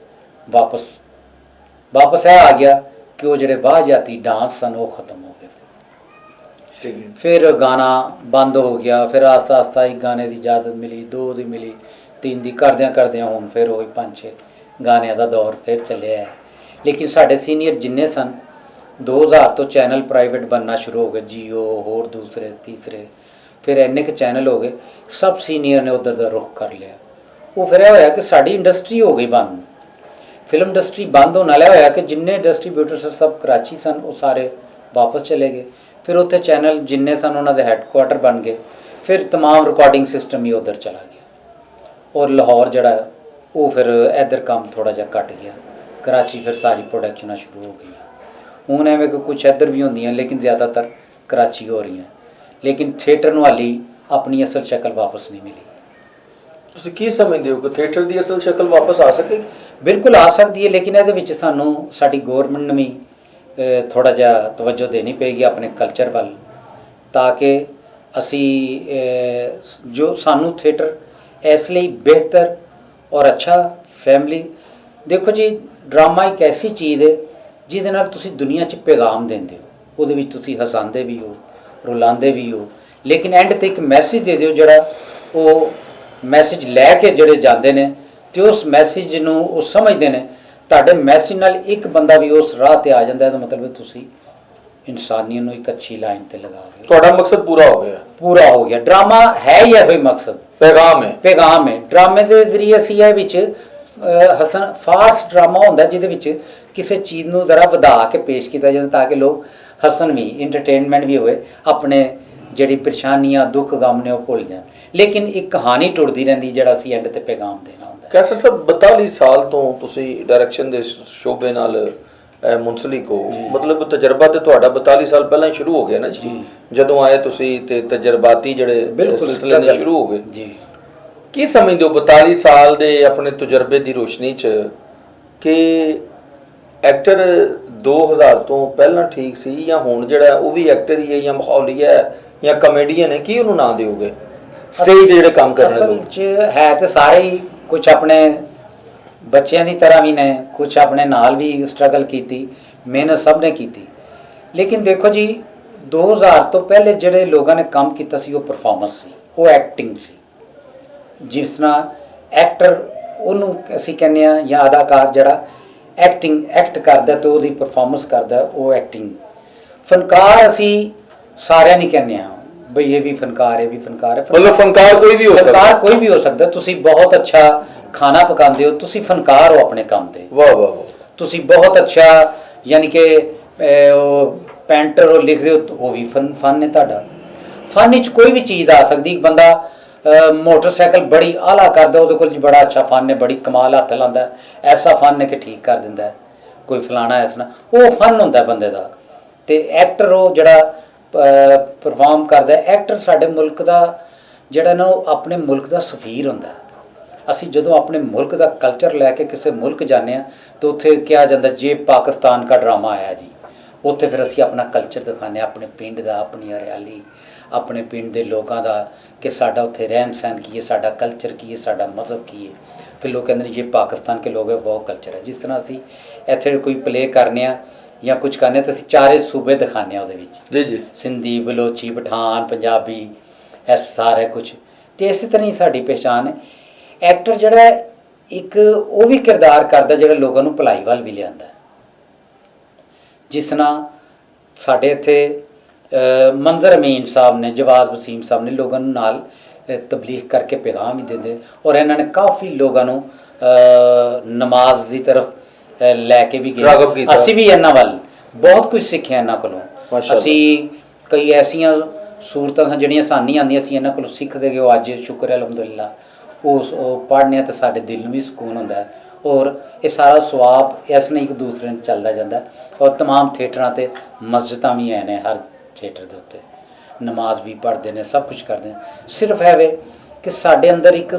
[SPEAKER 1] ਵਾਪਸ ਇਹ ਆ ਗਿਆ ਕਿ ਉਹ ਜਿਹੜੇ ਵਾਹਜਾਤੀ ਡਾਂਸ ਸਨ ਉਹ ਖਤਮ ਹੋ ਗਏ। ਫਿਰ ਗਾਣਾ ਬੰਦ ਹੋ ਗਿਆ, ਫਿਰ ਆਸਤਾ ਆਸਤਾ ਇੱਕ ਗਾਣੇ ਦੀ ਇਜਾਜ਼ਤ ਮਿਲੀ, 2 ਦੀ ਮਿਲੀ, 3 ਦੀ, ਕਰਦਿਆਂ ਹੁਣ ਫਿਰ ਉਹੀ 5-6 ਗਾਣਿਆਂ ਦਾ ਦੌਰ ਫਿਰ ਚੱਲਿਆ ਹੈ। ਲੇਕਿਨ ਸਾਡੇ ਸੀਨੀਅਰ ਜਿੰਨੇ ਸਨ 2000 ਤੋਂ ਚੈਨਲ ਪ੍ਰਾਈਵੇਟ ਬਣਨਾ ਸ਼ੁਰੂ ਹੋ ਗਏ, ਜੀਓ, ਹੋਰ ਦੂਸਰੇ ਤੀਸਰੇ, ਫਿਰ ਇੰਨੇ ਕੁ ਚੈਨਲ ਹੋ ਗਏ, ਸਭ ਸੀਨੀਅਰ ਨੇ ਉੱਧਰ ਦਾ ਰੁੱਖ ਕਰ ਲਿਆ। ਉਹ ਫਿਰ ਇਹ ਹੋਇਆ ਕਿ ਸਾਡੀ ਇੰਡਸਟਰੀ ਹੋ ਗਈ ਬੰਦ, ਫਿਲਮ ਇੰਡਸਟਰੀ ਬੰਦ ਹੋਣ ਵਾਲਾ ਹੋਇਆ ਕਿ ਜਿੰਨੇ ਡਿਸਟਰੀਬਿਊਟਰ ਸਭ ਕਰਾਚੀ ਸਨ ਉਹ ਸਾਰੇ ਵਾਪਸ ਚਲੇ ਗਏ। ਫਿਰ ਉੱਥੇ ਚੈਨਲ ਜਿੰਨੇ ਸਨ ਉਹਨਾਂ ਦੇ ਹੈੱਡਕੁਆਟਰ ਬਣ ਗਏ। ਫਿਰ तमाम ਰਿਕਾਰਡਿੰਗ ਸਿਸਟਮ ਹੀ ਉੱਧਰ ਚਲਾ ਗਿਆ ਔਰ ਲਾਹੌਰ ਜਿਹੜਾ ਉਹ ਫਿਰ ਇੱਧਰ ਕੰਮ ਥੋੜ੍ਹਾ ਜਿਹਾ ਘਟ ਗਿਆ। ਕਰਾਚੀ ਫਿਰ ਸਾਰੀ ਪ੍ਰੋਡਕਸ਼ਨਾਂ ਸ਼ੁਰੂ ਹੋ ਗਈਆਂ। ਹੁਣ ਐਵੇਂ ਕਿ ਕੁਛ ਇੱਧਰ ਵੀ ਹੁੰਦੀਆਂ ਲੇਕਿਨ ਜ਼ਿਆਦਾਤਰ ਕਰਾਚੀ ਹੋ ਰਹੀਆਂ। ਲੇਕਿਨ ਥੀਏਟਰ ਨੂੰ ਹਾਲੀ ਆਪਣੀ ਅਸਲ ਸ਼ਕਲ ਵਾਪਸ ਨਹੀਂ ਮਿਲੀ।
[SPEAKER 2] ਤੁਸੀਂ ਕੀ ਸਮਝਦੇ ਹੋ ਕਿ ਥੀਏਟਰ ਦੀ ਅਸਲ ਸ਼ਕਲ ਵਾਪਸ ਆ ਸਕੇਗੀ?
[SPEAKER 1] ਬਿਲਕੁਲ ਆ ਸਕਦੀ ਹੈ, ਲੇਕਿਨ ਇਹਦੇ ਵਿੱਚ ਸਾਨੂੰ ਸਾਡੀ ਗੌਰਮੈਂਟ ਨੂੰ ਵੀ ਥੋੜ੍ਹਾ ਜਿਹਾ ਤਵੱਜੋ ਦੇਣੀ ਪਏਗੀ ਆਪਣੇ ਕਲਚਰ ਵੱਲ, ਤਾਂ ਕਿ ਅਸੀਂ ਜੋ ਸਾਨੂੰ ਥੀਏਟਰ ਇਸ ਲਈ ਬਿਹਤਰ ਔਰ ਅੱਛਾ ਫੈਮਿਲੀ। ਦੇਖੋ ਜੀ, ਡਰਾਮਾ ਇੱਕ ਐਸੀ ਚੀਜ਼ ਹੈ ਜਿਹਦੇ ਨਾਲ ਤੁਸੀਂ ਦੁਨੀਆ 'ਚ ਪੈਗਾਮ ਦਿੰਦੇ ਹੋ। ਉਹਦੇ ਵਿੱਚ ਤੁਸੀਂ ਹਸਾਉਂਦੇ ਵੀ ਹੋ, ਰੁਲਾਉਂਦੇ ਵੀ ਹੋ, ਲੇਕਿਨ ਐਂਡ 'ਤੇ ਇੱਕ ਮੈਸੇਜ ਦੇ ਦਿਓ ਜਿਹੜਾ ਉਹ ਮੈਸੇਜ ਲੈ ਕੇ ਜਿਹੜੇ ਜਾਂਦੇ ਨੇ ਅਤੇ ਉਸ ਮੈਸੇਜ ਨੂੰ ਉਹ ਸਮਝਦੇ ਨੇ। ਤੁਹਾਡੇ ਮੈਸੇਜ ਨਾਲ ਇੱਕ ਬੰਦਾ ਵੀ ਉਸ ਰਾਹ 'ਤੇ ਆ ਜਾਂਦਾ ਤਾਂ ਮਤਲਬ ਤੁਸੀਂ ਇਨਸਾਨੀਅਤ ਨੂੰ ਇੱਕ ਅੱਛੀ ਲਾਈਨ 'ਤੇ ਲਗਾ ਗਏ।
[SPEAKER 2] ਤੁਹਾਡਾ ਮਕਸਦ ਪੂਰਾ ਹੋ ਗਿਆ?
[SPEAKER 1] ਪੂਰਾ ਹੋ ਗਿਆ। ਡਰਾਮਾ ਹੈ ਹੀ ਇਹੋ ਹੀ ਮਕਸਦ,
[SPEAKER 2] ਪੈਗਾਮ ਹੈ।
[SPEAKER 1] ਪੈਗਾਮ ਹੈ। ਡਰਾਮੇ ਦੇ ਜ਼ਰੀਏ ਅਸੀਂ ਇਹ ਵਿੱਚ ਹਸਨ ਫਾਸਟ ਡਰਾਮਾ ਹੁੰਦਾ ਜਿਹਦੇ ਵਿੱਚ ਕਿਸੇ ਚੀਜ਼ ਨੂੰ ਜ਼ਰਾ ਵਧਾ ਕੇ ਪੇਸ਼ ਕੀਤਾ ਜਾਂਦਾ ਤਾਂ ਕਿ ਲੋਕ ਹੱਸਣ ਵੀ, ਇੰਟਰਟੇਨਮੈਂਟ ਵੀ ਹੋਏ, ਆਪਣੇ ਜਿਹੜੀ ਪਰੇਸ਼ਾਨੀਆਂ ਦੁੱਖ ਗਮ ਨੇ ਉਹ ਭੁੱਲ ਜਾਣ। ਲੇਕਿਨ ਇੱਕ ਕਹਾਣੀ ਟੁੱਟਦੀ ਰਹਿੰਦੀ ਜਿਹੜਾ ਅਸੀਂ ਐਂਡ ਤੇ ਪੈਗਾਮ ਦੇਣਾ ਹੁੰਦਾ।
[SPEAKER 2] ਕੈਸਰ ਸਾਹਿਬ, 42 ਸਾਲ ਤੋਂ ਤੁਸੀਂ ਡਾਇਰੈਕਸ਼ਨ ਦੇ ਸ਼ੋਬੇ ਨਾਲ ਮੁੰਸਲਿਕ ਹੋ, ਮਤਲਬ ਤਜਰਬਾ ਤੇ ਤੁਹਾਡਾ 42 ਸਾਲ ਪਹਿਲਾਂ ਹੀ ਸ਼ੁਰੂ ਹੋ ਗਿਆ ਨਾ ਜੀ? ਜਦੋਂ ਆਏ ਤੁਸੀਂ ਤੇ ਤਜਰਬਾਤੀ ਜਿਹੜੇ ਸਿਲਸਿਲੇ ਨੇ ਸ਼ੁਰੂ ਹੋ ਗਏ
[SPEAKER 1] ਜੀ।
[SPEAKER 2] ਕੀ ਸਮਝਦੇ ਹੋ 42 ਸਾਲ ਦੇ ਆਪਣੇ ਤਜਰਬੇ ਦੀ ਰੋਸ਼ਨੀ 'ਚ ਕਿ ਐਕਟਰ 2000 ਤੋਂ ਪਹਿਲਾਂ ਠੀਕ ਸੀ ਜਾਂ ਹੁਣ ਜਿਹੜਾ ਉਹ ਵੀ ਐਕਟਰ ਹੀ ਹੈ ਜਾਂ ਮਾਹੌਲੀ ਹੈ ਜਾਂ ਕਮੇਡੀਅਨ ਹੈ? ਕੀ ਉਹਨੂੰ ਨਾਂ ਦਿਓਗੇ ਸਟੇਜ ਦੇ ਜਿਹੜੇ ਕੰਮ ਕਰਨ
[SPEAKER 1] ਅਸਲ ਵਿੱਚ ਹੈ ਤੇ ਸਾਰੇ ਹੀ ਕੁਝ ਆਪਣੇ ਬੱਚਿਆਂ ਦੀ ਤਰ੍ਹਾਂ ਵੀ ਨੇ, ਕੁਝ ਆਪਣੇ ਨਾਲ ਵੀ ਸਟਰਗਲ ਕੀਤੀ, ਮਿਹਨਤ ਸਭ ਨੇ ਕੀਤੀ। ਲੇਕਿਨ ਦੇਖੋ ਜੀ, 2000 ਤੋਂ ਪਹਿਲੇ ਜਿਹੜੇ ਲੋਕਾਂ ਨੇ ਕੰਮ ਕੀਤਾ ਸੀ ਉਹ ਪਰਫਾਰਮੈਂਸ ਸੀ, ਉਹ ਐਕਟਿੰਗ ਸੀ। ਜਿਸ ਤਰ੍ਹਾਂ ਐਕਟਰ ਉਹਨੂੰ ਅਸੀਂ ਕਹਿੰਦੇ ਹਾਂ, ਜਾਂ ਅਦਾਕਾਰ ਜਿਹੜਾ ਐਕਟ ਕਰਦਾ ਤੇ ਉਹਦੀ ਪਰਫਾਰਮੈਂਸ ਕਰਦਾ, ਉਹ ਐਕਟਿੰਗ। ਫਨਕਾਰ ਅਸੀਂ ਸਾਰਿਆਂ ਨਹੀਂ ਕਹਿੰਦੇ ਹਾਂ ਬਈ ਇਹ ਵੀ ਫਨਕਾਰ, ਇਹ ਵੀ ਫਨਕਾਰ ਹੈ।
[SPEAKER 2] ਮਤਲਬ ਫਨਕਾਰ ਕੋਈ ਵੀ ਹੋ ਸਕਦਾ?
[SPEAKER 1] ਫਨਕਾਰ ਕੋਈ ਵੀ ਹੋ ਸਕਦਾ। ਤੁਸੀਂ ਬਹੁਤ ਅੱਛਾ ਖਾਣਾ ਪਕਾਉਂਦੇ ਹੋ, ਤੁਸੀਂ ਫਨਕਾਰ ਹੋ ਆਪਣੇ ਕੰਮ ਦੇ।
[SPEAKER 2] ਵਾਹ ਵਾਹ ਵਾਹ।
[SPEAKER 1] ਤੁਸੀਂ ਬਹੁਤ ਅੱਛਾ ਯਾਨੀ ਕਿ ਉਹ ਪੈਂਟਰ ਉਹ ਲਿਖਦੇ ਹੋ, ਉਹ ਵੀ ਫਨ ਹੈ ਤੁਹਾਡਾ। ਫਨ ਵਿੱਚ ਕੋਈ ਵੀ ਚੀਜ਼ ਆ ਸਕਦੀ। ਇੱਕ ਬੰਦਾ ਮੋਟਰਸਾਈਕਲ ਬੜੀ ਆਲਾ ਕਰਦਾ, ਉਹਦੇ ਕੋਲ ਬੜਾ ਅੱਛਾ ਫਨ ਹੈ, ਬੜੀ ਕਮਾਲ ਹੱਥ ਲਾਉਂਦਾ, ਐਸਾ ਫਨ ਹੈ ਕਿ ਠੀਕ ਕਰ ਦਿੰਦਾ ਕੋਈ ਫਲਾਣਾ ਐਸਾ, ਉਹ ਫਨ ਹੁੰਦਾ ਬੰਦੇ ਦਾ। ਅਤੇ ਐਕਟਰ ਉਹ ਜਿਹੜਾ ਪਰਫਾਰਮ ਕਰਦਾ, ਐਕਟਰ ਸਾਡੇ ਮੁਲਕ ਦਾ ਜਿਹੜਾ ਨਾ ਉਹ ਆਪਣੇ ਮੁਲਕ ਦਾ ਸਫੀਰ ਹੁੰਦਾ। ਅਸੀਂ ਜਦੋਂ ਆਪਣੇ ਮੁਲਕ ਦਾ ਕਲਚਰ ਲੈ ਕੇ ਕਿਸੇ ਮੁਲਕ ਜਾਂਦੇ ਹਾਂ ਤਾਂ ਉੱਥੇ ਕਿਹਾ ਜਾਂਦਾ ਜੇ ਪਾਕਿਸਤਾਨ ਦਾ ਡਰਾਮਾ ਆਇਆ ਜੀ, ਉੱਥੇ ਫਿਰ ਅਸੀਂ ਆਪਣਾ ਕਲਚਰ ਦਿਖਾਉਂਦੇ ਹਾਂ, ਆਪਣੇ ਪਿੰਡ ਦਾ, ਆਪਣੀ ਹਰਿਆਲੀ, ਆਪਣੇ ਪਿੰਡ ਦੇ ਲੋਕਾਂ ਦਾ, ਕਿ ਸਾਡਾ ਉੱਥੇ ਰਹਿਣ ਸਹਿਣ ਕੀ ਹੈ, ਸਾਡਾ ਕਲਚਰ ਕੀ ਹੈ, ਸਾਡਾ ਮਜ਼ਹਬ ਕੀ ਹੈ। ਫਿਰ ਲੋਕ ਕਹਿੰਦੇ ਨੇ ਜੇ ਪਾਕਿਸਤਾਨ ਕੇ ਲੋਕ ਹੈ ਬਹੁਤ ਕਲਚਰ ਹੈ। ਜਿਸ ਤਰ੍ਹਾਂ ਅਸੀਂ ਇੱਥੇ ਕੋਈ ਪਲੇ ਕਰਨੇ ਆ ਜਾਂ ਕੁਝ ਕਰਨੇ ਤਾਂ ਅਸੀਂ ਚਾਰੇ ਸੂਬੇ ਦਿਖਾਉਂਦੇ ਹਾਂ ਉਹਦੇ ਵਿੱਚ।
[SPEAKER 2] ਜੀ ਜੀ।
[SPEAKER 1] ਸਿੰਧੀ, ਬਲੋਚੀ, ਪਠਾਨ, ਪੰਜਾਬੀ, ਇਹ ਸਾਰਾ ਕੁਝ। ਅਤੇ ਇਸੇ ਤਰ੍ਹਾਂ ਹੀ ਸਾਡੀ ਪਹਿਚਾਣ ਹੈ। ਐਕਟਰ ਜਿਹੜਾ ਇੱਕ ਉਹ ਵੀ ਕਿਰਦਾਰ ਕਰਦਾ ਜਿਹੜਾ ਲੋਕਾਂ ਨੂੰ ਭਲਾਈ ਵੱਲ ਵੀ ਲਿਆਉਂਦਾ। ਜਿਸ ਤਰ੍ਹਾਂ ਸਾਡੇ ਇੱਥੇ ਮੰਜ਼ਰ ਅਮੀਨ ਸਾਹਿਬ ਨੇ, ਜਵਾਦ ਵਸੀਮ ਸਾਹਿਬ ਨੇ ਲੋਕਾਂ ਨੂੰ ਨਾਲ ਤਬਲੀਗ ਕਰਕੇ ਪੈਗਾਮ ਵੀ ਦਿੰਦੇ, ਔਰ ਇਹਨਾਂ ਨੇ ਕਾਫੀ ਲੋਕਾਂ ਨੂੰ ਨਮਾਜ਼ ਦੀ ਤਰਫ ਲੈ ਕੇ ਵੀ ਗਏ। ਅਸੀਂ ਵੀ ਇਹਨਾਂ ਵੱਲ ਬਹੁਤ ਕੁਝ ਸਿੱਖਿਆ ਇਹਨਾਂ ਕੋਲੋਂ। ਅਸੀਂ ਕਈ ਐਸੀਆਂ ਸੂਰਤਾਂ ਸਨ ਜਿਹੜੀਆਂ ਸਾਨੂੰ ਨਹੀਂ ਆਉਂਦੀਆਂ, ਅਸੀਂ ਇਹਨਾਂ ਕੋਲੋਂ ਸਿੱਖਦੇ ਗਏ। ਉਹ ਅੱਜ ਸ਼ੁਕਰ ਹੈ ਅਲਹਮਦੁਲਿਲਾ ਉਹ ਪੜ੍ਹਨੇ ਤਾਂ ਸਾਡੇ ਦਿਲ ਨੂੰ ਵੀ ਸਕੂਨ ਹੁੰਦਾ ਹੈ। ਔਰ ਇਹ ਸਾਰਾ ਸਵਾਬ ਇਸ ਨਾਲ ਇੱਕ ਦੂਸਰੇ ਨੂੰ ਚੱਲਦਾ ਜਾਂਦਾ। ਔਰ तमाम ਥੀਏਟਰਾਂ 'ਤੇ ਮਸਜਿਦਾਂ ਵੀ ਹੈ ਨੇ, ਹਰ ਥੀਏਟਰ ਦੇ ਉੱਤੇ ਨਮਾਜ਼ ਵੀ ਪੜ੍ਹਦੇ ਨੇ, ਸਭ ਕੁਝ ਕਰਦੇ ਨੇ। ਸਿਰਫ ਹੈ ਵੇ ਕਿ ਸਾਡੇ ਅੰਦਰ ਇੱਕ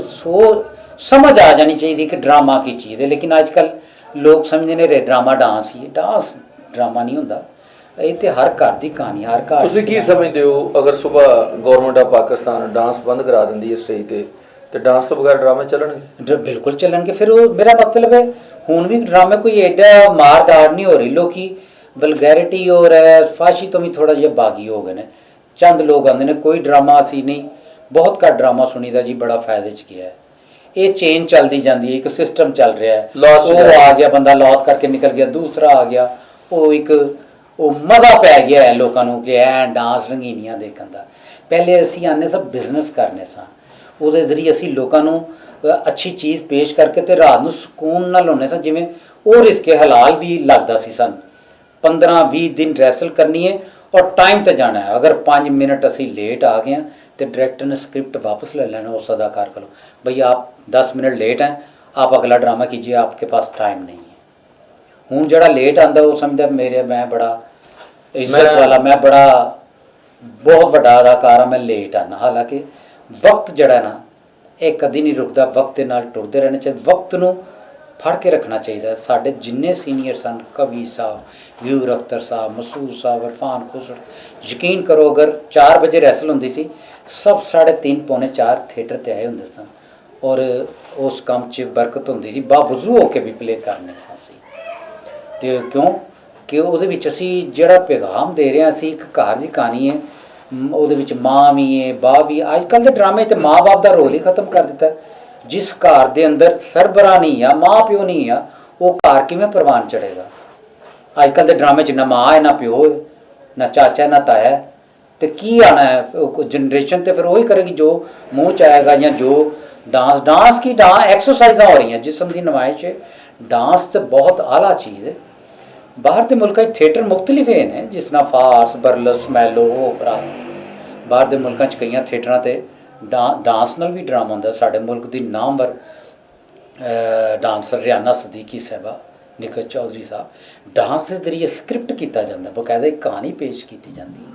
[SPEAKER 1] ਸਮਝ ਆ ਜਾਣੀ ਚਾਹੀਦੀ ਕਿ ਡਰਾਮਾ ਕੀ ਚੀਜ਼ ਹੈ। ਲੇਕਿਨ ਅੱਜ ਕੱਲ੍ਹ ਲੋਕ ਸਮਝਦੇ ਨੇ ਡਰਾਮਾ ਡਾਂਸ ਹੀ, ਡਾਂਸ ਡਰਾਮਾ ਨਹੀਂ ਹੁੰਦਾ। ਇਹ ਤੇ ਹਰ ਘਰ ਦੀ ਕਹਾਣੀ, ਹਰ ਘਰ।
[SPEAKER 2] ਤੁਸੀਂ ਕੀ ਸਮਝਦੇ ਹੋ ਅਗਰ ਸੁਬਾਹ ਗੌਰਮੈਂਟ ਆਫ ਪਾਕਿਸਤਾਨ ਡਾਂਸ ਬੰਦ ਕਰਾ ਦਿੰਦੀ ਹੈ ਸਟੇਜ ਤੇ ਡਾਂਸ ਤੋਂ ਬਗੈਰ ਡਰਾਮੇ ਚੱਲਣਗੇ?
[SPEAKER 1] ਬਿਲਕੁਲ ਚੱਲਣਗੇ। ਫਿਰ ਉਹ ਮੇਰਾ ਮਤਲਬ ਹੈ ਹੁਣ ਵੀ ਡਰਾਮੇ ਕੋਈ ਐਡਾ ਮਾਰਦਾਰ ਨਹੀਂ ਹੋ ਰਹੀ। ਲੋਕੀ ਵਲਗੈਰਿਟੀ ਔਰ ਫਾਸ਼ੀ ਤੋਂ ਵੀ ਥੋੜ੍ਹਾ ਜਿਹਾ ਬਾਗੀ ਹੋ ਗਏ ਨੇ। ਚੰਦ ਲੋਕ ਆਉਂਦੇ ਨੇ, ਕੋਈ ਡਰਾਮਾ ਅਸੀਂ ਨਹੀਂ, ਬਹੁਤ ਘੱਟ ਡਰਾਮਾ ਸੁਣੀਦਾ ਜੀ, ਬੜਾ ਫਾਇਦੇ 'ਚ ਗਿਆ ਹੈ। ਇਹ ਚੇਨ ਚੱਲਦੀ ਜਾਂਦੀ ਹੈ, ਇੱਕ ਸਿਸਟਮ ਚੱਲ ਰਿਹਾ ਹੈ। ਉਹ ਆ ਗਿਆ ਬੰਦਾ ਲੌਸ ਕਰਕੇ ਨਿਕਲ ਗਿਆ, ਦੂਸਰਾ ਆ ਗਿਆ, ਉਹ ਇੱਕ ਉਹ ਮਜ਼ਾ ਪੈ ਗਿਆ ਹੈ ਲੋਕਾਂ ਨੂੰ ਕਿ ਐ ਡਾਂਸ ਰੰਗੀਨੀਆਂ ਦੇਖਣ ਦਾ। ਪਹਿਲੇ ਅਸੀਂ ਆਨੇ ਸਾਂ ਬਿਜ਼ਨਸ ਕਰਨੇ ਸਾਂ, ਉਹਦੇ ਜ਼ਰੀਏ ਅਸੀਂ ਲੋਕਾਂ ਨੂੰ ਅੱਛੀ ਚੀਜ਼ ਪੇਸ਼ ਕਰਕੇ ਤੇ ਰਾਤ ਨੂੰ ਸਕੂਨ ਨਾਲ ਹੁੰਨੇ ਸਾਂ, ਜਿਵੇਂ ਉਹ ਰਿਜ਼ਕੇ ਹਲਾਲ ਵੀ ਲੱਗਦਾ ਸੀ ਸਾਨੂੰ। 15-20 ਦਿਨ ਰੈਸਲ ਕਰਨੀ ਹੈ ਔਰ ਟਾਈਮ ਤੇ ਜਾਣਾ है। अगर 5 मिनट ਅਸੀਂ ਲੇਟ ਆ ਗਏ तो डायरेक्टर ने स्क्रिप्ट वापस ले लेना उस अदाकार को, भाई आप 10 मिनट लेट हैं, आप अगला ड्रामा कीजिए, आपके पास टाइम नहीं है। हूँ जड़ा लेट आता वो समझदा मेरे मैं बड़ा इज्जत वाला, मैं बड़ा बहुत बड़ा अदाकार हाँ, मैं लेट आना। हालांकि वक्त जड़ा ना ਇਹ कदी नहीं रुकता, वक्त ਦੇ ਨਾਲ ਟੁਰਦੇ रहना चाहिए, वक्त ਨੂੰ ਫੜ ਕੇ ਰੱਖਣਾ ਚਾਹੀਦਾ। ਸਾਡੇ ਜਿੰਨੇ ਸੀਨੀਅਰ ਸਨ, ਕਵੀ ਸਾਹਿਬ, ਵਿਊਰ ਅਖਤਰ ਸਾਹਿਬ, ਮਸੂਰ ਸਾਹਿਬ, ਇਰਫਾਨ ਖੁਸਰ, ਯਕੀਨ ਕਰੋ ਅਗਰ 4 ਵਜੇ ਰੈਸਲ ਹੁੰਦੀ ਸੀ, ਸਭ 3:30 ਪੌਣੇ 4 ਥੀਏਟਰ ਤੇ ਆਏ ਹੁੰਦੇ ਸਨ ਔਰ ਉਸ ਕੰਮ 'ਚ ਬਰਕਤ ਹੁੰਦੀ ਸੀ। ਬਾਵਜੂਦ ਹੋ ਕੇ ਵੀ ਪਲੇ ਕਰਨੇ ਸਾਂ ਅਸੀਂ, ਤੇ ਕਿਉਂ ਕਿ ਉਹਦੇ ਵਿੱਚ ਅਸੀਂ ਜਿਹੜਾ ਪੈਗਾਮ ਦੇ ਰਹੇ ਹਾਂ, ਅਸੀਂ ਇੱਕ ਘਰ ਦੀ ਕਹਾਣੀ ਹੈ, ਉਹਦੇ ਵਿੱਚ ਮਾਂ ਵੀ ਹੈ, ਬਾਪ ਵੀ। ਅੱਜ ਕੱਲ੍ਹ ਦੇ ਡਰਾਮੇ 'ਤੇ ਮਾਂ ਬਾਪ ਦਾ ਰੋਲ ਹੀ ਖਤਮ ਕਰ ਦਿੱਤਾ। ਜਿਸ ਘਰ ਦੇ ਅੰਦਰ ਸਰਬਰਾਹ ਨਹੀਂ ਆ, ਮਾਂ ਪਿਓ ਨਹੀਂ ਆ, ਉਹ ਘਰ ਕਿਵੇਂ ਪ੍ਰਵਾਨ ਚੜ੍ਹੇਗਾ। ਅੱਜ ਕੱਲ੍ਹ ਦੇ ਡਰਾਮੇ 'ਚ ਨਾ ਮਾਂ ਹੈ, ਨਾ ਪਿਓ ਹੈ, ਨਾ ਚਾਚਾ ਹੈ, ਨਾ ਤਾਇਆ ਹੈ, ਤੇ ਕੀ ਆਣਾ ਹੈ ਜਨਰੇਸ਼ਨ। ਤੇ ਫਿਰ ਉਹੀ ਕਰੇਗੀ ਜੋ ਮੂੰਹ 'ਚ ਆਏਗਾ, ਜਾਂ ਜੋ डांस की एक्सरसाइजा हो रही हैं, जिसम की नुमाइश है। डांस तो बहुत आला चीज़ है। बाहर के मुल्क थिएटर मुख्तलिफ हैं, जिस तरह फारस, बरलस, मैलो, ओपरा। बाहर के मुल्कों कई थिएटर से डांस नाल भी ड्रामा होंदा। साडे मुल्क की नामवर डांसर रियाना सदीकी साहबा, निखत चौधरी साहब, डांस के जरिए स्क्रिप्ट किया जाता, बकायदा एक कहानी पेश की जाती है।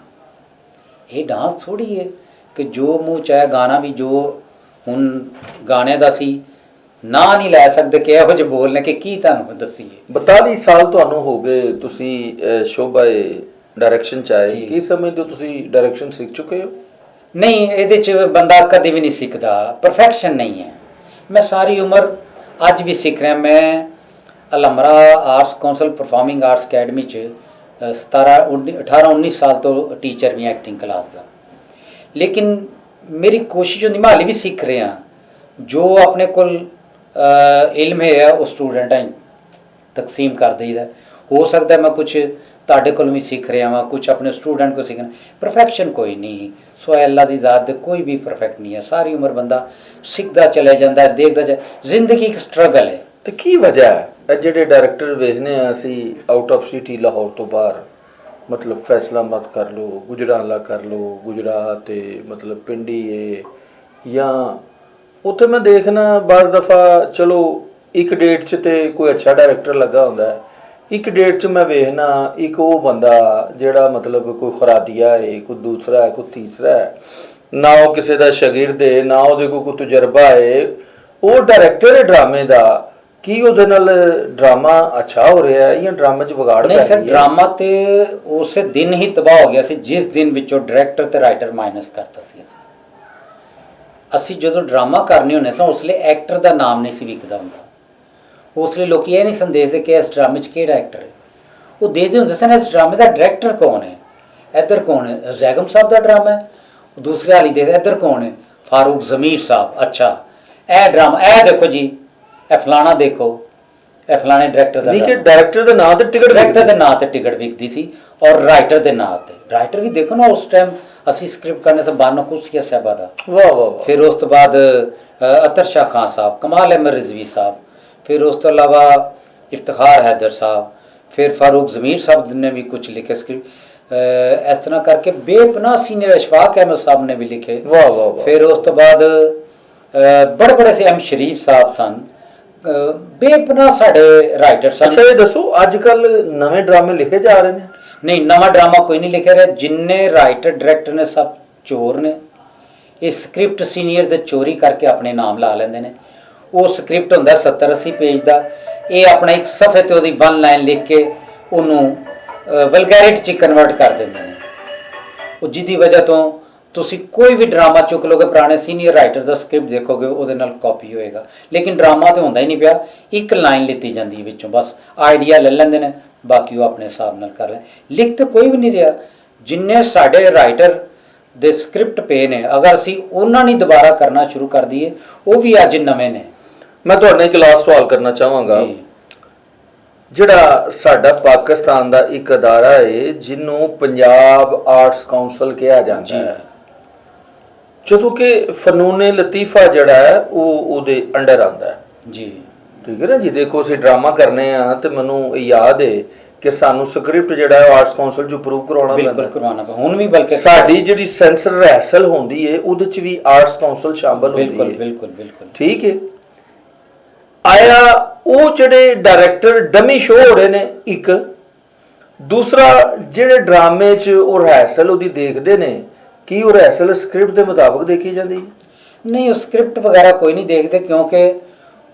[SPEAKER 1] ये डांस थोड़ी है कि जो मुँह चाहे गाना भी, जो ਹੁਣ ਗਾਣੇ ਦਾ ਸੀ ਨਾਂ ਨਹੀਂ ਲੈ ਸਕਦੇ ਕਿ ਇਹੋ ਜਿਹੇ ਬੋਲਨੇ ਕਿ ਕੀ ਤੁਹਾਨੂੰ ਦੱਸੀਏ। 42
[SPEAKER 2] ਸਾਲ ਤੁਹਾਨੂੰ ਹੋ ਗਏ ਤੁਸੀਂ ਸ਼ੋਭਾਏ ਡਾਇਰੈਕਸ਼ਨ ਚ ਆਏ, ਕੀ ਸਮਝਦੇ ਹੋ ਤੁਸੀਂ ਡਾਇਰੈਕਸ਼ਨ ਸਿੱਖ ਚੁੱਕੇ ਹੋ?
[SPEAKER 1] ਨਹੀਂ, ਇਹਦੇ ਚ ਬੰਦਾ ਕਦੇ ਵੀ ਨਹੀਂ ਸਿੱਖਦਾ, ਪਰਫੈਕਸ਼ਨ ਨਹੀਂ ਹੈ। ਮੈਂ ਸਾਰੀ ਉਮਰ ਅੱਜ ਵੀ ਸਿੱਖ ਰਿਹਾ। ਮੈਂ ਅਲਮਰਾ arts council performing arts academy ਚ 18-19 ਸਾਲ ਤੋਂ ਟੀਚਰ ਵੀ ਐਕਟਿੰਗ ਕਲਾਸ ਦਾ। ਲੇਕਿਨ मेरी कोशिश होंगी, मैं हाली भी सीख रहा, जो अपने को इल्म है वो स्टूडेंटा तकसीम कर दईदा। हो सकता है मैं कुछ तुहाडे कोल भी सीख रहा हाँ, कुछ अपने स्टूडेंट को सीखना। परफेक्शन कोई नहीं, सो अल्लाह की ज़ात दे कोई भी परफेक्ट नहीं है। सारी उम्र बंदा सीखता चले जाता है, देखता चले, जिंदगी एक स्ट्रगल है।
[SPEAKER 2] तो की वजह है ਜਿਹੜੇ डायरैक्टर ਵੇਖਨੇ ਆ ਅਸੀਂ आउट ऑफ सिटी लाहौर तो बाहर, मतलब फैसलाबाद कर लो, गुजराला कर लो, गुजरात मतलब पिंडी है या उत्थे मैं देखना बाज़ दफ़ा चलो एक डेट च ते कोई अच्छा डायरैक्टर लगा होंदा है, एक डेट च मैं वेखना एक वो बंदा जेड़ा मतलब कोई खरादिया है, कोई दूसरा है, कोई तीसरा है, ना वो किसी का शागिर्द है, ना वो कोई तजर्बा है, वो डायरैक्टर है ड्रामे का। की ਉਹਦੇ ਨਾਲ ड्रामा अच्छा हो रहा है या ड्रामे 'ਚ ਵਿਗਾੜ
[SPEAKER 1] नहीं सर, ड्रामा तो उस दिन ही तबाह हो गया सी जिस दिन विचों डायरैक्टर ते राइटर माइनस करता सी। ਅਸੀਂ ਜਦੋਂ ड्रामा करने होने सां उसले एक्टर का नाम नहीं सी विकदा हुंदा। उसले लोग ये नहीं सन देखदे कि इस ड्रामे 'ਚ ਕਿਹੜਾ एक्टर है, वो देखदे हुंदे सन इस ड्रामे का डायरैक्टर कौन है, इधर कौन है, जैगम साहब का ड्रामा है। दूसरे वाली देखदे इधर कौन है, फारूक ज़मीर साहब, अच्छा ए ड्रामा ए देखो जी, फलाना देखो, फलाने डायरैक्टर का
[SPEAKER 2] डायरैक्टर के नाम ते टिकट,
[SPEAKER 1] डायरैक्टर के नाम ते टिकट विकती सी और राइटर के नाम ते। राइटर भी देखो ना, उस टाइम असी स्क्रिप्ट करने से बानो कुर्सिया साहबा का,
[SPEAKER 2] वाह वाह।
[SPEAKER 1] फिर उस तो बाद अतर शाह खान साहब, कमाल अहमद रिजवी साहब, फिर उस तो अलावा इफ्तिखार हैदर साहब, फिर फारूक ज़मीर साहब ने भी कुछ लिखे स्क्रिप्ट। इस तरह करके बेपनाह सीनियर अशफाक अहमद साहब ने भी लिखे,
[SPEAKER 2] वाह वाह।
[SPEAKER 1] फिर उस तो बाद बड़े बड़े से एम शरीफ साहब सन, बेपनाह साढ़े राइटर सन।
[SPEAKER 2] अच्छा ये दसो अजकल नवे ड्रामे लिखे जा रहे हैं?
[SPEAKER 1] नहीं, नवा ड्रामा कोई नहीं लिखे रहा। जिन्ने राइटर डायरैक्टर ने सब चोर ने। ये स्क्रिप्ट सीनियर दे चोरी करके अपने नाम ला लेंदे ने। वो स्क्रिप्ट होंदा 70-80 पेज का, ये अपना एक सफ़े ते ओदी 1 लाइन लिख के उन्होंने वलगैरिटी च कन्वर्ट कर देंदे ने। वो जिदी वजह तो तुसी कोई भी ड्रामा चुक लोगे, पुराने सीनियर राइटर का स्क्रिप्ट देखोगे ਉਹਦੇ ਨਾਲ कॉपी होएगा, लेकिन ड्रामा तो होंदा ही नहीं पिया। एक लाइन लीती जाती है विचों, बस आइडिया ले लेंदे ने, बाकी वो अपने हिसाब नाल कर लें। लिख तो कोई भी नहीं रहा। जिन्ने साडे राइटर दे स्क्रिप्ट पे ने, अगर असी उन्हां नहीं दोबारा करना शुरू कर दईए, वो भी अज नवे ने।
[SPEAKER 2] मैं तुहाडे एक लास्ट सवाल करना चाहांगा, ਜਿਹੜਾ ਸਾਡਾ ਪਾਕਿਸਤਾਨ ਦਾ ਇੱਕ ਅਦਾਰਾ ਹੈ ਜਿਹਨੂੰ ਪੰਜਾਬ ਆਰਟਸ ਕਾਉਂਸਲ ਕਿਹਾ ਜਾਂਦਾ ਹੈ, ਜਦੋਂ ਕਿ ਫਨੂਨੇ ਲਤੀਫਾ ਜਿਹੜਾ ਹੈ ਉਹ ਉਹਦੇ ਅੰਡਰ ਆਉਂਦਾ ਹੈ
[SPEAKER 1] ਜੀ।
[SPEAKER 2] ਠੀਕ ਹੈ ਨਾ ਜੀ। ਦੇਖੋ ਅਸੀਂ ਡਰਾਮਾ ਕਰਨੇ ਆ ਤੇ ਮੈਨੂੰ ਯਾਦ ਹੈ ਕਿ ਸਾਨੂੰ ਸਕ੍ਰਿਪਟ ਜਿਹੜਾ ਹੈ ਆਰਟਸ ਕਾਉਂਸਲ ਚ ਅਪਰੂਵ ਕਰਾਉਣਾ
[SPEAKER 1] ਬਿਲਕੁਲ
[SPEAKER 2] ਪੈਂਦਾ।
[SPEAKER 1] ਕਰਵਾਉਣਾ ਪੈਂਦਾ, ਹੁਣ ਵੀ ਬਲਕਿ
[SPEAKER 2] ਸਾਡੀ ਜਿਹੜੀ ਸੈਂਸਰ ਰਿਹਰਸਲ ਹੁੰਦੀ ਹੈ ਉਹਦੇ ਚ ਵੀ ਆਰਟਸ ਕਾਉਂਸਲ ਸ਼ਾਮਲ ਹੁੰਦੀ
[SPEAKER 1] ਬਿਲਕੁਲ
[SPEAKER 2] ਹੈ।
[SPEAKER 1] ਬਿਲਕੁਲ ਬਿਲਕੁਲ
[SPEAKER 2] ਠੀਕ ਹੈ। ਆਇਆ ਉਹ ਜਿਹੜੇ ਡਾਇਰੈਕਟਰ ਡਮੀ ਸ਼ੋ ਹੋ ਰਹੇ ਨੇ, ਇੱਕ ਦੂਸਰਾ ਜਿਹੜੇ ਡਰਾਮੇ 'ਚ ਉਹ ਰਿਹਰਸਲ ਉਹਦੀ ਦੇਖਦੇ ਨੇ, ਕੀ ਉਹ ਰਿਹਰਸਲ ਸਕ੍ਰਿਪਟ ਦੇ ਮੁਤਾਬਕ ਦੇਖੀ ਜਾਂਦੀ ਹੈ?
[SPEAKER 1] ਨਹੀਂ, ਉਹ ਸਕ੍ਰਿਪਟ ਵਗੈਰਾ ਕੋਈ ਨਹੀਂ ਦੇਖਦੇ, ਕਿਉਂਕਿ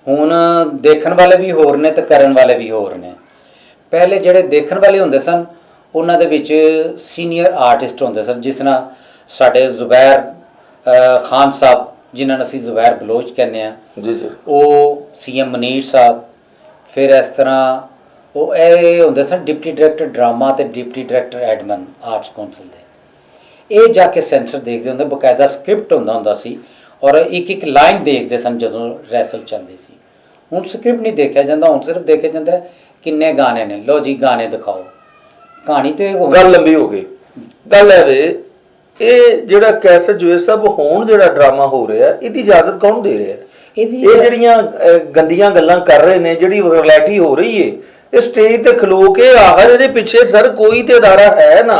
[SPEAKER 1] ਹੁਣ ਦੇਖਣ ਵਾਲੇ ਵੀ ਹੋਰ ਨੇ ਤੇ ਕਰਨ ਵਾਲੇ ਵੀ ਹੋਰ ਨੇ। ਪਹਿਲੇ ਜਿਹੜੇ ਦੇਖਣ ਵਾਲੇ ਹੁੰਦੇ ਸਨ ਉਹਨਾਂ ਦੇ ਵਿੱਚ ਸੀਨੀਅਰ ਆਰਟਿਸਟ ਹੁੰਦੇ ਸਨ, ਜਿਸ ਨਾਲ ਸਾਡੇ ਜ਼ੁਬੈਰ ਖਾਨ ਸਾਹਿਬ, ਜਿਨ੍ਹਾਂ ਨੂੰ ਅਸੀਂ ਜ਼ੁਬੈਰ ਬਲੋਚ ਕਹਿੰਦੇ ਹਾਂ,
[SPEAKER 2] ਜੀ ਜੀ, ਉਹ
[SPEAKER 1] CM ਮਨੀਰ ਸਾਹਿਬ, ਫਿਰ ਇਸ ਤਰ੍ਹਾਂ ਉਹ ਇਹ ਹੁੰਦੇ ਸਨ ਡਿਪਟੀ ਡਾਇਰੈਕਟਰ ਡਰਾਮਾ ਤੇ deputy director admin arts council ਦੇ। ਇਹ ਜਾ ਕੇ ਸੈਂਸਰ ਦੇਖਦੇ ਹੁੰਦੇ, ਬਕਾਇਦਾ ਸਕ੍ਰਿਪਟ ਹੁੰਦਾ ਸੀ ਔਰ ਇੱਕ ਇੱਕ ਲਾਈਨ ਦੇਖਦੇ ਸਨ ਜਦੋਂ ਰਿਹਰਸਲ ਚੱਲਦੀ ਸੀ। ਹੁਣ ਸਕ੍ਰਿਪਟ ਨਹੀਂ ਦੇਖਿਆ ਜਾਂਦਾ, ਹੁਣ ਸਿਰਫ ਦੇਖਿਆ ਜਾਂਦਾ ਕਿੰਨੇ ਗਾਣੇ ਨੇ, ਲੋ ਜੀ ਗਾਣੇ ਦਿਖਾਓ। ਕਹਾਣੀ ਤੇ
[SPEAKER 2] ਗੱਲ ਲੰਬੀ ਹੋ ਗਈ। ਗੱਲ ਹੈ ਵੇ, ਇਹ ਜਿਹੜਾ ਕੈਸਟ ਜੋ ਇਹ ਸਭ ਹੋਣ ਜਿਹੜਾ ਡਰਾਮਾ ਹੋ ਰਿਹਾ, ਇਹਦੀ ਇਜਾਜ਼ਤ ਕੌਣ ਦੇ ਰਿਹਾ? ਇਹ ਜਿਹੜੀਆਂ ਗੰਦੀਆਂ ਗੱਲਾਂ ਕਰ ਰਹੇ ਨੇ, ਜਿਹੜੀ ਰਿਐਲਿਟੀ ਹੋ ਰਹੀ ਏ, ਇਹ ਸਟੇਜ ਤੇ ਖਲੋ ਕੇ ਆਖਰ ਇਹਦੇ ਪਿੱਛੇ ਸਰ ਕੋਈ ਤੇ ਅਦਾਰਾ ਹੈ ਨਾ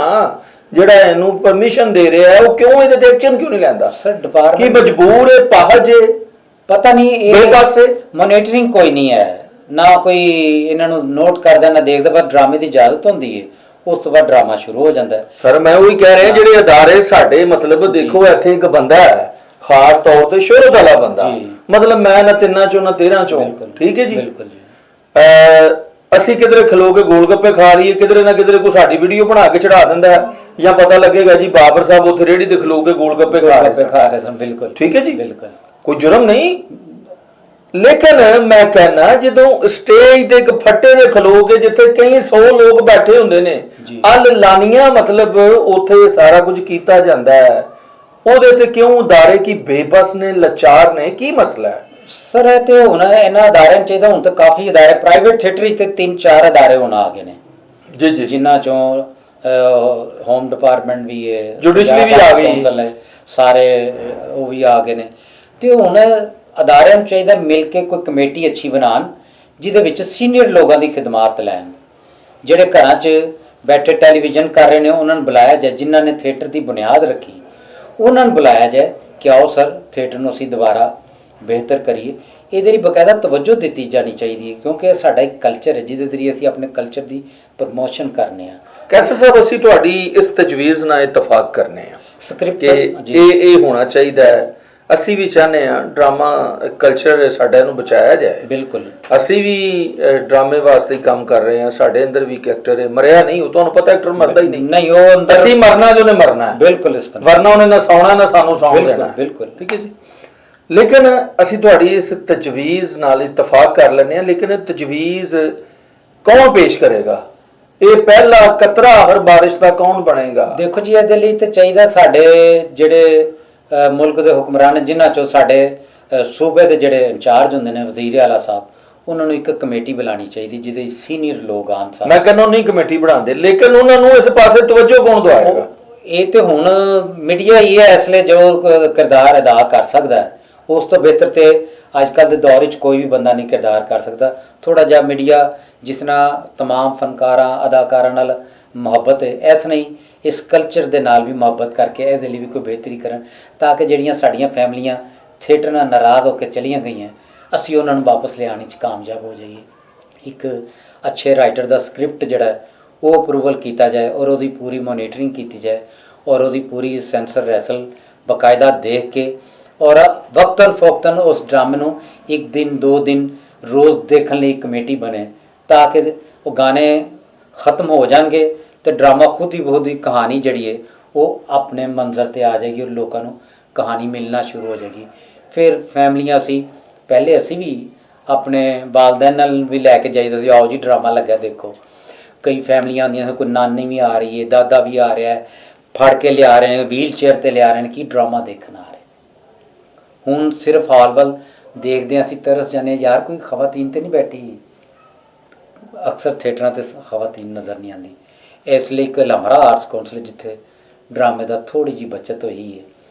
[SPEAKER 2] ਜਿਹੜਾ ਇਹਨੂੰ ਪਰਮਿਸ਼ਨ ਦੇ ਰਿਹਾ ਹੈ, ਉਹ ਕਿਉਂ ਇਹਦੇ ਤੇ ਐਕਸ਼ਨ ਕਿਉਂ ਨਹੀਂ ਲੈਂਦਾ?
[SPEAKER 1] ਸਰ ਡਿਪਾਰਟਮੈਂਟ
[SPEAKER 2] ਕੀ ਮਜਬੂਰ ਹੈ, ਪਾਹਜ ਹੈ,
[SPEAKER 1] ਪਤਾ ਨਹੀਂ,
[SPEAKER 2] ਇਹ
[SPEAKER 1] ਮੋਨੀਟਰਿੰਗ ਕੋਈ ਨਹੀਂ ਹੈ, ਨਾ ਕੋਈ ਇਹਨਾਂ ਨੂੰ ਨੋਟ ਕਰਦਾ ਨਾ ਦੇਖਦਾ, ਪਰ ਡਰਾਮੇ ਦੀ ਇਜਾਜ਼ਤ ਹੁੰਦੀ ਹੈ, ਉਸ ਤੋਂ ਬਾਅਦ ਡਰਾਮਾ ਸ਼ੁਰੂ ਹੋ ਜਾਂਦਾ ਹੈ।
[SPEAKER 2] ਸਰ ਮੈਂ ਉਹੀ ਕਹਿ ਰਿਹਾ, ਜਿਹੜੇ ਅਦਾਰੇ ਸਾਡੇ, ਮਤਲਬ ਦੇਖੋ ਇੱਥੇ ਇੱਕ ਬੰਦਾ ਹੈ ਖਾਸ ਤੌਰ ਤੇ ਸ਼ੋਹਰਤ ਵਾਲਾ ਬੰਦਾ, ਮਤਲਬ ਮੈਂ ਨਾ 3 ਚੋਂ ਨਾ 13 ਚੋਂ, ਠੀਕ ਹੈ ਜੀ,
[SPEAKER 1] ਬਿਲਕੁਲ ਜੀ।
[SPEAKER 2] ਅਸੀਂ ਕਿਧਰੇ ਖਲੋ ਕੇ ਗੋਲ ਗੱਪੇ ਖਾ ਲਈਏ, ਕਿਧਰੇ ਨਾ ਕਿਧਰੇ ਕੋਈ ਸਾਡੀ ਵੀਡੀਓ ਬਣਾ ਕੇ ਚੜਾ ਦਿੰਦਾ ਹੈ, ਜਾਂ ਪਤਾ ਲੱਗੇਗਾ ਜੀ ਬਾਬਰ ਸਾਹਿਬ ਉੱਥੇ ਰੇਹੜੀ ਤੇ ਖਲੋ ਕੇ ਗੋਲ ਗੱਪੇ ਖਾ ਰਹੇ ਸਨ। ਬਿਲਕੁਲ ਠੀਕ ਹੈ ਜੀ, ਬਿਲਕੁਲ ਕੋਈ ਜੁਰਮ ਨਹੀਂ। ਲੇਕਿਨ ਮੈਂ ਕਹਿਣਾ, ਜਦੋਂ ਸਟੇਜ ਤੇ ਇੱਕ ਫੱਟੇ ਦੇ ਖਲੋ ਕੇ ਜਿੱਥੇ ਕਈ 100 ਲੋਕ ਬੈਠੇ ਹੁੰਦੇ ਨੇ, ਅਲ ਲਾਨੀਆਂ ਮਤਲਬ ਉੱਥੇ ਸਾਰਾ ਕੁਝ ਕੀਤਾ ਜਾਂਦਾ ਹੈ, ਉਹਦੇ ਤੇ ਕਿਉਂ ਅਦਾਰੇ ਕੀ ਬੇਬਸ ਨੇ, ਲਾਚਾਰ ਨੇ, ਕੀ ਮਸਲਾ ਹੈ?
[SPEAKER 1] ਸਰ ਇਹ ਤੇ ਹੁਣ ਇਹਨਾਂ ਅਦਾਰਿਆਂ ਚਾਹੀਦਾ, ਹੁਣ ਤਾਂ ਕਾਫੀ ਅਦਾਰੇ ਪ੍ਰਾਈਵੇਟ ਥੀਏਟਰ ਤੇ 3-4 ਅਦਾਰੇ ਹੁਣ ਆ ਗਏ ਨੇ
[SPEAKER 2] ਜੀ ਜੀ,
[SPEAKER 1] ਜਿਨ੍ਹਾਂ ਚੋਂ ਹੋਮ ਡਿਪਾਰਟਮੈਂਟ ਵੀ ਹੈ,
[SPEAKER 2] ਜੁਡੀਸ਼ਰੀ ਵੀ ਆ ਗਈ,
[SPEAKER 1] ਸਾਰੇ ਉਹ ਵੀ ਆ ਗਏ ਨੇ। ਤੇ ਹੁਣ ਅਦਾਰਿਆਂ ਨੂੰ ਚਾਹੀਦਾ ਮਿਲ ਕੇ ਕੋਈ ਕਮੇਟੀ ਅੱਛੀ ਬਣਾਉਣ, ਜਿਹਦੇ ਵਿੱਚ ਸੀਨੀਅਰ ਲੋਕਾਂ ਦੀ ਖਿਦਮਤ ਲੈਣ। ਜਿਹੜੇ ਘਰਾਂ 'ਚ ਬੈਠੇ ਟੈਲੀਵਿਜ਼ਨ ਕਰ ਰਹੇ ਨੇ ਉਹਨਾਂ ਨੂੰ ਬੁਲਾਇਆ ਜਾਏ, ਜਿਨ੍ਹਾਂ ਨੇ ਥੀਏਟਰ ਦੀ ਬੁਨਿਆਦ ਰੱਖੀ ਉਹਨਾਂ ਨੂੰ ਬੁਲਾਇਆ ਜਾਏ ਕਿ ਆਓ ਸਰ ਥੀਏਟਰ ਨੂੰ ਅਸੀਂ ਦੁਬਾਰਾ ਬਿਹਤਰ ਕਰੀਏ। ਇਹਦੇ ਲਈ ਬਕਾਇਦਾ ਤਵੱਜੋ ਦਿੱਤੀ ਜਾਣੀ ਚਾਹੀਦੀ ਹੈ, ਕਿਉਂਕਿ ਸਾਡਾ ਇੱਕ ਕਲਚਰ ਹੈ ਜਿਹਦੇ ਜ਼ਰੀਏ ਅਸੀਂ ਆਪਣੇ ਕਲਚਰ ਦੀ ਪ੍ਰਮੋਸ਼ਨ ਕਰਨੇ ਆ।
[SPEAKER 2] ਕੈਸਰ ਸਾਹਿਬ, ਅਸੀਂ ਤੁਹਾਡੀ ਇਸ ਤਜਵੀਜ਼ ਨਾਲ ਇਤਫਾਕ ਕਰਨੇ ਆ
[SPEAKER 1] ਸਕ੍ਰਿਪਟ
[SPEAKER 2] ਕਿ ਇਹ ਹੋਣਾ ਚਾਹੀਦਾ ਹੈ। ਅਸੀਂ ਵੀ ਚਾਹੁੰਦੇ ਹਾਂ ਡਰਾਮਾ ਕਲਚਰ ਸਾਡਾ ਨੂੰ ਬਚਾਇਆ ਜਾਏ। ਬਿਲਕੁਲ, ਅਸੀਂ ਵੀ ਡਰਾਮੇ ਵਾਸਤੇ ਕੰਮ ਕਰ ਰਹੇ ਹਾਂ। ਸਾਡੇ ਅੰਦਰ ਵੀ ਇੱਕ ਐਕਟਰ ਹੈ, ਮਰਿਆ ਨਹੀਂ, ਉਹ ਤੁਹਾਨੂੰ ਪਤਾ ਐਕਟਰ ਮਰਦਾ ਹੀ ਨਹੀਂ, ਉਹ ਅੰਦਰ ਅਸੀਂ ਮਰਨਾ ਜੋ ਨੇ ਮਰਨਾ ਹੈ। ਬਿਲਕੁਲ, ਇਸ ਤਰ੍ਹਾਂ ਵਰਨਾ ਉਹਨੇ ਨਾ ਸੌਣਾ ਨਾ ਸਾਨੂੰ ਸੌਣ ਦੇਣਾ। ਬਿਲਕੁਲ ਠੀਕ ਹੈ ਜੀ। ਲੇਕਿਨ ਅਸੀਂ ਤੁਹਾਡੀ ਇਸ ਤਜਵੀਜ਼ ਨਾਲ ਇਤਫਾਕ ਕਰ ਲੈਂਦੇ ਹਾਂ, ਲੇਕਿਨ ਇਹ ਤਜਵੀਜ਼ ਕੌਣ ਪੇਸ਼ ਕਰੇਗਾ? ਇਹ ਪਹਿਲਾ ਕਤਰਾ ਹਰ ਬਾਰਿਸ਼ ਦਾ ਕੌਣ ਬਣੇਗਾ? ਦੇਖੋ ਜੀ, ਇਹਦੇ ਲਈ ਤੇ ਚਾਹੀਦਾ ਸਾਡੇ ਜਿਹੜੇ ਮੁਲਕ ਦੇ ਹੁਕਮਰਾਨ, ਜਿਨ੍ਹਾਂ ਚੋਂ ਸਾਡੇ ਸੂਬੇ ਦੇ ਜਿਹੜੇ ਇੰਚਾਰਜ ਹੁੰਦੇ ਨੇ, ਵਜ਼ੀਰ ਆਲਾ ਸਾਹਿਬ, ਉਹਨਾਂ ਨੂੰ ਇੱਕ ਕਮੇਟੀ ਬਣਾਉਣੀ ਚਾਹੀਦੀ ਜਿਹਦੇ ਸੀਨੀਅਰ ਲੋਕ ਆਣ। ਮੈਂ ਕਹਿੰਦਾ ਨਹੀਂ ਕਮੇਟੀ ਬਣਾਉਂਦੇ, ਲੇਕਿਨ ਉਹਨਾਂ ਨੂੰ ਇਸ ਪਾਸੇ ਤਵੱਜੋ ਕੌਣ ਦਵਾਏਗਾ? ਇਹ ਤੇ ਹੁਣ ਮੀਡੀਆ ਹੀ ਹੈ ਇਸ ਲਈ ਜੋ ਕਿਰਦਾਰ ਅਦਾ ਕਰ ਸਕਦਾ ਹੈ। ਉਸ ਤੋਂ ਬਿਹਤਰ ਤੇ ਅੱਜ ਕੱਲ੍ਹ ਦੇ ਦੌਰ ਵਿੱਚ ਕੋਈ ਵੀ ਬੰਦਾ ਨਹੀਂ ਕਿਰਦਾਰ ਕਰ ਸਕਦਾ। ਥੋੜਾ ਜਿਹਾ ਮੀਡੀਆ ਜਿਸ ਨਾਲ ਤਮਾਮ ਫਨਕਾਰਾਂ ਅਦਾਕਾਰਾਂ ਨਾਲ ਮੁਹੱਬਤ ਹੈ, ਇਸ ਨਹੀਂ ਇਸ ਕਲਚਰ ਦੇ ਨਾਲ ਵੀ ਮੁਹੱਬਤ ਕਰਕੇ ਇਹਦੇ ਲਈ ਵੀ ਕੋਈ ਬਿਹਤਰੀ ਕਰਨ, ਤਾਂ ਕਿ ਜਿਹੜੀਆਂ ਸਾਡੀਆਂ ਫੈਮਲੀਆਂ ਥੀਏਟਰ ਨਾਲ ਨਾਰਾਜ਼ ਹੋ ਕੇ ਚਲੀਆਂ ਗਈਆਂ, ਅਸੀਂ ਉਹਨਾਂ ਨੂੰ ਵਾਪਸ ਲਿਆਉਣ 'ਚ ਕਾਮਯਾਬ ਹੋ ਜਾਈਏ। ਇੱਕ ਅੱਛੇ ਰਾਈਟਰ ਦਾ ਸਕ੍ਰਿਪਟ ਜਿਹੜਾ ਉਹ ਅਪਰੂਵਲ ਕੀਤਾ ਜਾਏ ਔਰ ਉਹਦੀ ਪੂਰੀ ਮੋਨੀਟਰਿੰਗ ਕੀਤੀ ਜਾਏ ਔਰ ਉਹਦੀ ਪੂਰੀ ਸੈਂਸਰ ਰੈਸਲ ਬਾਕਾਇਦਾ ਦੇਖ ਕੇ ਔਰ ਵਕਤਨ ਫੋਕਤਨ ਉਸ ਡਰਾਮੇ ਨੂੰ 1 ਦਿਨ 2 ਦਿਨ ਰੋਜ਼ ਦੇਖਣ ਲਈ ਕਮੇਟੀ ਬਣੇ, ਤਾਂ ਕਿ ਉਹ ਗਾਣੇ ਖਤਮ ਹੋ ਜਾਣਗੇ ਤੇ ਡਰਾਮਾ ਖੁਦ ਹੀ ਬਹੁਤ ਹੀ ਕਹਾਣੀ ਜਿਹੜੀ ਹੈ ਉਹ ਆਪਣੇ ਮੰਜ਼ਰ ਤੇ ਆ ਜਾਏਗੀ ਔਰ ਲੋਕਾਂ ਨੂੰ ਕਹਾਣੀ ਮਿਲਣਾ ਸ਼ੁਰੂ ਹੋ ਜਾਏਗੀ। ਫਿਰ ਫੈਮਲੀਆਂ ਪਹਿਲੇ ਅਸੀਂ ਵੀ ਆਪਣੇ ਵਾਲਦੈਨ ਨਾਲ ਵੀ ਲੈ ਕੇ ਜਾਈਦਾ ਸੀ, ਆਓ ਜੀ ਡਰਾਮਾ ਲੱਗਾ ਦੇਖੋ। ਕਈ ਫੈਮਲੀਆਂ ਆਉਂਦੀਆਂ, ਕੋਈ ਨਾਨੀ ਵੀ ਆ ਰਹੀ ਹੈ, ਦਾਦਾ ਵੀ ਆ ਰਿਹਾ ਹੈ, ਫੜ ਕੇ ਲਿਆ ਰਹੇ ਨੇ, ਵੀਲ ਚੇਅਰ ਤੇ ਲਿਆ ਰਹੇ ਨੇ, ਕੀ ਡਰਾਮਾ ਦੇਖਣ ਆ ਰਹੇ। ਹੁਣ ਸਿਰਫ ਹਾਲ ਵੱਲ ਦੇਖਦੇ ਅਸੀਂ ਤਰਸ ਜਾਂਦੇ, ਯਾਰ ਕੋਈ ਖਵਾਤੀਨ ਤੇ ਨਹੀਂ ਬੈਠੀ। ਅਕਸਰ ਥੀਏਟਰਾਂ ਤੇ ਖਵਾਤੀਨ ਨਜ਼ਰ ਨਹੀਂ ਆਉਂਦੀ। ਇਸ ਲਈ ਇੱਕ ਲਮਰਾ ਆਰਟਸ ਕਾਉਂਸਲ ਜਿੱਥੇ ਡਰਾਮੇ ਦਾ ਥੋੜੀ ਜਿਹੀ ਬੱਚਤ ਹੋਈ ਹੈ,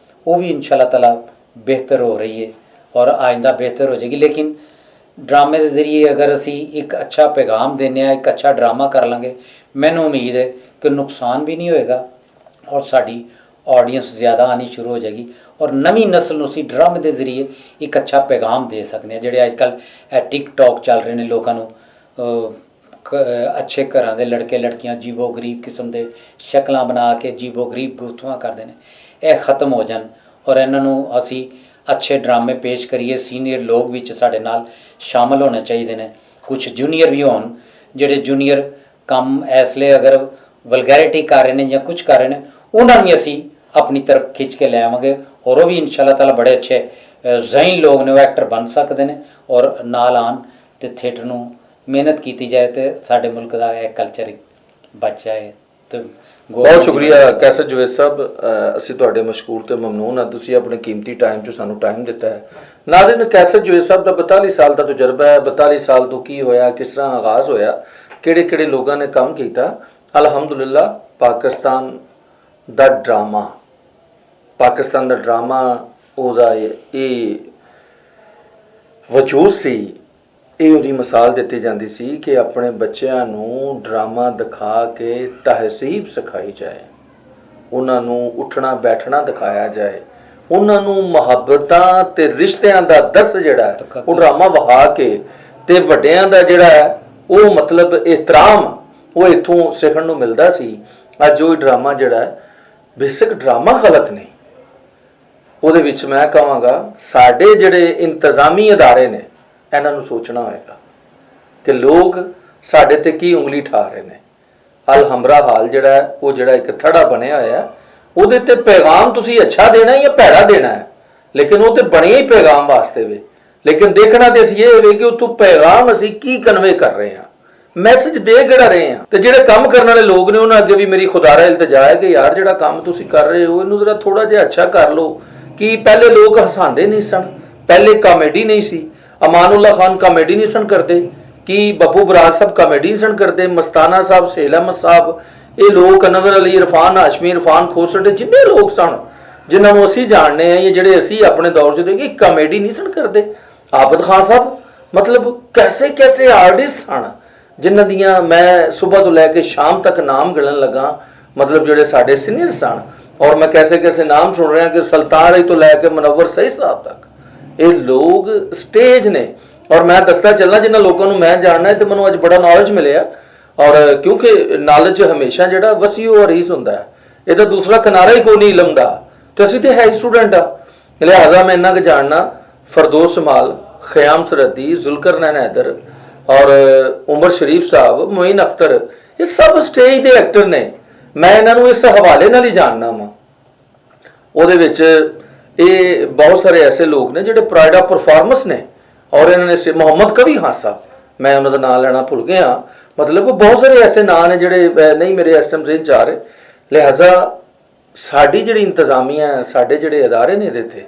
[SPEAKER 1] वो भी इंशाल्लाह ताला बेहतर हो रही है और आइंदा बेहतर हो जाएगी। लेकिन ड्रामे के जरिए अगर असी एक अच्छा पैगाम देने एक अच्छा ड्रामा कर लांगे, मैनू उम्मीद है कि नुकसान भी नहीं होएगा और साड़ी ऑडियंस ज़्यादा आनी शुरू हो जाएगी और नवी नस्ल नूं असीं ड्रामे के जरिए एक अच्छा पैगाम दे सकते हैं। जिहड़े अजकल टिकटॉक चल रहे हैं, लोगों नूं अच्छे घरां दे लड़के लड़कियां जीवो गरीब किस्म के शक्लां बना के जीवो गरीब गुफ्तगुआं करते हैं, यह ख़त्म हो जान और इन्हां नूं असीं अच्छे ड्रामे पेश करिए। सीनियर लोग विच साडे नाल शामिल होने चाहिए ने, कुछ जूनीयर भी होन जिहड़े जूनीयर काम इसलिए अगर वलगैरिटी कर रहे हैं या कुछ कर रहे हैं, उन्होंने भी असी अपनी तरफ खिंच के ले आवांगे और वो भी इंशाल्लाह ताला बड़े अच्छे ज़हीन लोग ने, वो एक्टर बन सकते हैं और नाल आन ते थिएटर नूं मेहनत की जाए तो साडे मुल्क का यह कल्चर बच जाए। तो
[SPEAKER 2] बहुत शुक्रिया कैसर जवेद साहब, ਅਸੀਂ ਤੁਹਾਡੇ ਮਸ਼ਕੂਰ ਤੇ ਮਮਨੂਨ ਹਾਂ, ਤੁਸੀਂ ਆਪਣੇ ਕੀਮਤੀ ਟਾਈਮ 'ਚ ਸਾਨੂੰ ਟਾਈਮ ਦਿੱਤਾ ਹੈ। ਨਾਜ਼ਰੀਨ, कैसर जवेद साहब ਦਾ 42 ਸਾਲ ਦਾ ਤਜਰਬਾ ਹੈ। 42 ਸਾਲ ਤੋਂ ਕੀ ਹੋਇਆ, ਕਿਸ ਤਰ੍ਹਾਂ ਆਗਾਜ਼ ਹੋਇਆ, ਕਿਹੜੇ ਕਿਹੜੇ ਲੋਕਾਂ ਨੇ ਕੰਮ ਕੀਤਾ। ਅਲਹਮਦੁਲਿਲਾ ਪਾਕਿਸਤਾਨ ਦਾ ਡਰਾਮਾ ਉਹਦਾ ਇਹ ਵਜੂਦ ਸੀ, ਇਹ ਉਹਦੀ ਮਿਸਾਲ ਦਿੱਤੀ ਜਾਂਦੀ ਸੀ ਕਿ ਆਪਣੇ ਬੱਚਿਆਂ ਨੂੰ ਡਰਾਮਾ ਦਿਖਾ ਕੇ ਤਹਿਜ਼ੀਬ ਸਿਖਾਈ ਜਾਏ, ਉਹਨਾਂ ਨੂੰ ਉੱਠਣਾ ਬੈਠਣਾ ਦਿਖਾਇਆ ਜਾਏ, ਉਹਨਾਂ ਨੂੰ ਮੁਹੱਬਤਾਂ ਤੇ ਰਿਸ਼ਤਿਆਂ ਦਾ ਦਰਸ ਜਿਹੜਾ ਉਹ ਡਰਾਮਾ ਵਹਾ ਕੇ ਤੇ ਵੱਡਿਆਂ ਦਾ ਜਿਹੜਾ ਉਹ ਮਤਲਬ ਇਹਤਰਾਮ ਉਹ ਇੱਥੋਂ ਸਿੱਖਣ ਨੂੰ ਮਿਲਦਾ ਸੀ। ਅੱਜ ਉਹ ਡਰਾਮਾ ਜਿਹੜਾ ਬੇਸਿਕ ਡਰਾਮਾ ਗਲਤ ਨਹੀਂ, ਉਹਦੇ ਵਿੱਚ ਮੈਂ ਕਹਾਂਗਾ ਸਾਡੇ ਜਿਹੜੇ ਇੰਤਜ਼ਾਮੀ ਅਦਾਰੇ ਨੇ ਇਹਨਾਂ ਨੂੰ ਸੋਚਣਾ ਹੋਏਗਾ ਕਿ ਲੋਕ ਸਾਡੇ ਤੇ ਕੀ ਉਂਗਲੀ ਠਾ ਰਹੇ ਨੇ। ਅਲਹਮਰਾ ਹਾਲ ਜਿਹੜਾ ਉਹ ਜਿਹੜਾ ਇੱਕ ਥੜਾ ਬਣਿਆ ਹੋਇਆ, ਉਹਦੇ ਤੇ ਪੈਗਾਮ ਤੁਸੀਂ ਅੱਛਾ ਦੇਣਾ ਜਾਂ ਭੈੜਾ ਦੇਣਾ ਹੈ, ਲੇਕਿਨ ਉਹ ਤੇ ਬਣਿਆ ਹੀ ਪੈਗਾਮ ਵਾਸਤੇ ਵੇ। ਲੇਕਿਨ ਦੇਖਣਾ ਤੇ ਅਸੀਂ ਇਹ ਹੋਵੇ ਕਿ ਉਹ ਤੋਂ ਪੈਗਾਮ ਅਸੀਂ ਕੀ ਕਨਵੇ ਕਰ ਰਹੇ ਹਾਂ, ਮੈਸੇਜ ਦੇ ਕਿਹੜਾ ਰਹੇ ਹਾਂ। ਤੇ ਜਿਹੜੇ ਕੰਮ ਕਰਨ ਵਾਲੇ ਲੋਕ ਨੇ ਉਹਨਾਂ ਅੱਗੇ ਵੀ ਮੇਰੀ ਖੁਦਾਰਾ ਇਲਤਜਾ ਹੈ ਕਿ ਯਾਰ ਜਿਹੜਾ ਕੰਮ ਤੁਸੀਂ ਕਰ ਰਹੇ ਹੋ ਇਹਨੂੰ ਜ਼ਰਾ ਥੋੜਾ ਜਿਹਾ ਅੱਛਾ ਕਰ ਲਓ। ਕਿ ਪਹਿਲੇ ਲੋਕ ਹਸਾਉਂਦੇ ਨਹੀਂ ਸਨ, ਪਹਿਲੇ ਕਾਮੇਡੀ ਨਹੀਂ ਸੀ, ਅਮਾਨੁੱਲਾ ਖਾਨ ਕਾਮੇਡੀ ਨਹੀਂ ਸਨ ਕਰਦੇ, ਕਿ ਬੱਬੂ ਬਰਾੜ ਸਾਹਿਬ ਕਾਮੇਡੀ ਨਹੀਂ ਸਨ ਕਰਦੇ, ਮਸਤਾਨਾ ਸਾਹਿਬ, ਸਹੇਲ ਅਹਿਮਦ ਸਾਹਿਬ, ਇਹ ਲੋਕ ਅਨਵਰ ਅਲੀ, ਇਰਫਾਨ ਹਾਸ਼ਮੀ, ਇਰਫਾਨ ਖੋਸਰ, ਜਿੰਨੇ ਲੋਕ ਸਨ ਜਿਨ੍ਹਾਂ ਨੂੰ ਅਸੀਂ ਜਾਣਦੇ ਹਾਂ, ਜਿਹੜੇ ਅਸੀਂ ਆਪਣੇ ਦੌਰ 'ਚ ਦੇਖੇ ਕਾਮੇਡੀ ਨਹੀਂ ਸਨ ਕਰਦੇ। ਆਬਦ ਖਾਨ ਸਾਹਿਬ ਮਤਲਬ ਕੈਸੇ ਕੈਸੇ ਆਰਟਿਸਟ ਸਨ ਜਿਨ੍ਹਾਂ ਦੀਆਂ ਮੈਂ ਸਵੇਰ ਤੋਂ ਲੈ ਕੇ ਸ਼ਾਮ ਤੱਕ ਨਾਮ ਗਿਣਨ ਲੱਗਾ, ਮਤਲਬ ਜਿਹੜੇ ਸਾਡੇ ਸੀਨੀਅਰ ਸਨ। और मैं कैसे कैसे नाम सुन रहा कि सुल्तान अली तो लैके मुनव्वर सही साहब तक ये लोग स्टेज ने। और मैं दसदा चलना जिन्होंने लोगों को मैं जानना है तो मैं अज बड़ा नॉलेज मिले। और क्योंकि नॉलेज हमेशा जो वसी और रीस होंगे, ये तो दूसरा किनारा ही कोई नहीं इलम का, तो असी तो है स्टूडेंट आ। लिहाजा मैं इन्ना क जानना फरदोस जमाल, ख़याम सरहदी, जुल्करनैन हैदर और उमर शरीफ साहब, मोइन अख्तर, ये सब स्टेज के एक्टर ने। मैं इन्हों इस हवाले नाल ही जानना वा। ਉਹਦੇ ਵਿੱਚ ਇਹ बहुत सारे ऐसे लोग ने ਜਿਹੜੇ प्राइड ऑफ परफॉर्मेंस ने। और इन्होंने मोहम्मद कवी खान साहब, मैं उन्होंने नाम लेना भुल गया, मतलब बहुत सारे ऐसे नाम ने ਜਿਹੜੇ नहीं मेरे इस टाइम रेंज आ रहे। लिहाजा साड़ी ਜਿਹੜੀ इंतजामिया साढ़े ਜਿਹੜੇ अदारे ने ਇਹਦੇ ਤੇ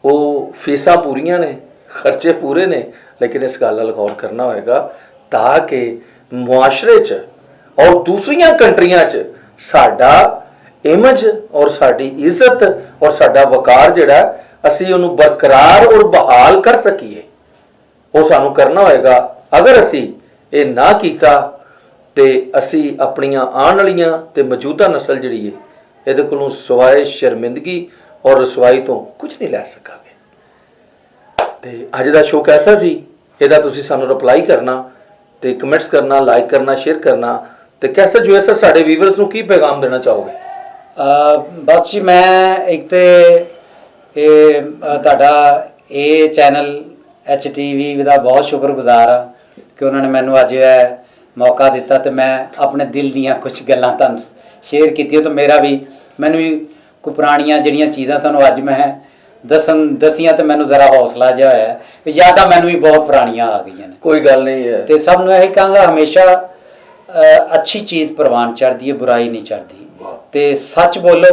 [SPEAKER 2] ਉਹ फीसा पूरियां ने, खर्चे पूरे ने, लेकिन इस गल नाल गौर करना होएगा ताकि मुआशरे 'ਚ और दूसरिया कंट्रियां 'ਚ साडा इमेज और साडी इज्जत और साडा वकार जिहड़ा असी उहनूं बरकरार और बहाल कर सकीए, वो सानूं करना होएगा। अगर असी ये ना कीता ते असी अपनियां आउण वालियां ते मौजूदा नस्ल जिहड़ी है इहदे कोलों सिवाए शर्मिंदगी और रसवाई तो कुछ नहीं लै सकांगे। ते अज दा शो कैसा सी, इहदा तुसीं सानूं रिप्लाई करना ते कमेंट्स करना, लाइक करना, शेयर करना। तो कैसे जो है सर साढ़े व्यूवर्स ਨੂੰ ਕੀ ਪੈਗਾਮ ਦੇਣਾ ਚਾਹੋਗੇ?
[SPEAKER 1] बस जी मैं एक तो ये ਤੁਹਾਡਾ ਇਹ ਚੈਨਲ HTV ਦਾ बहुत शुक्रगुजार हाँ कि उन्होंने मैनू अज मौका दिता तो मैं अपने दिल दियाँ कुछ गल्लां तुहानूं शेयर कीतियां। तो मेरा भी मैनू भी कोई पुरानियां जिहड़ियां चीज़ां तुहानूं अज मैं दसियां तो मैनू ज़रा हौसला जिहा होया, यादां मैनू भी बहुत पुरानियां आ गई ने।
[SPEAKER 2] कोई गल नहीं है।
[SPEAKER 1] तो सब नूं यही कहांगा हमेशा अच्छी चीज़ प्रवान चढ़ती है, बुराई नहीं चढ़ती। तो सच बोलो,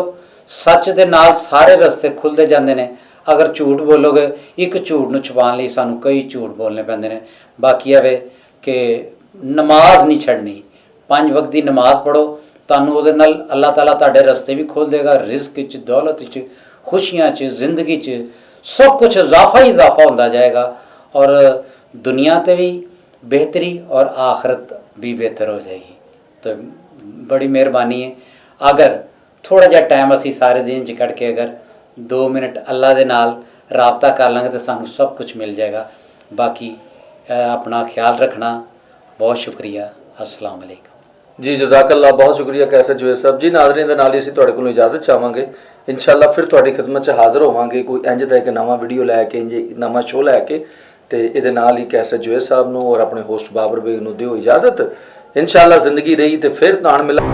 [SPEAKER 1] सच दे नाल सारे रस्ते खुलते जाते हैं। अगर झूठ बोलोगे एक झूठ नूं छुपाउण लई सानूं कई झूठ बोलने पैंदे ने। बाकी आवे कि नमाज नहीं छड्डनी, 5 वक्त की नमाज पढ़ो, तुहानूं उहदे नाल अल्लाह ताला तुहाडे रस्ते भी खोल देगा, रिज़्क विच, दौलत विच, खुशियां च जिंदगी च सब कुछ इजाफा ही इजाफा होता जाएगा और दुनिया ते भी बेहतरी और आखरत भी बेहतर हो जाएगी। तो बड़ी मेहरबानी है अगर थोड़ा जिहा टाइम असी सारे दिन च कढ़ के अगर 2 मिनट अल्लाह दे नाल राबता कर लांगे तो सानू सब कुछ मिल जाएगा। बाकी अपना ख्याल रखना। बहुत शुक्रिया। अस्सलाम वालेकुम
[SPEAKER 2] जी जज़ाकल्ला, बहुत शुक्रिया कैसर जुएद साहब जी। नाज़रीन दे नाल ही असीं तुहाडे कोलों इजाज़त चाहांगे। इंशाअल्लाह फिर तुहाडी खिदमत 'च हाज़र होवांगे कोई इंज दा एक नवां वीडियो लैके, इंज नवां शो लैके। ते इहदे नाल ही कैसर जुएद साहब नूं और अपने होस्ट बाबर बेग नूं दिओ इजाज़त। इंशाअल्लाह ज़िंदगी रही ते फिर ताण मिला।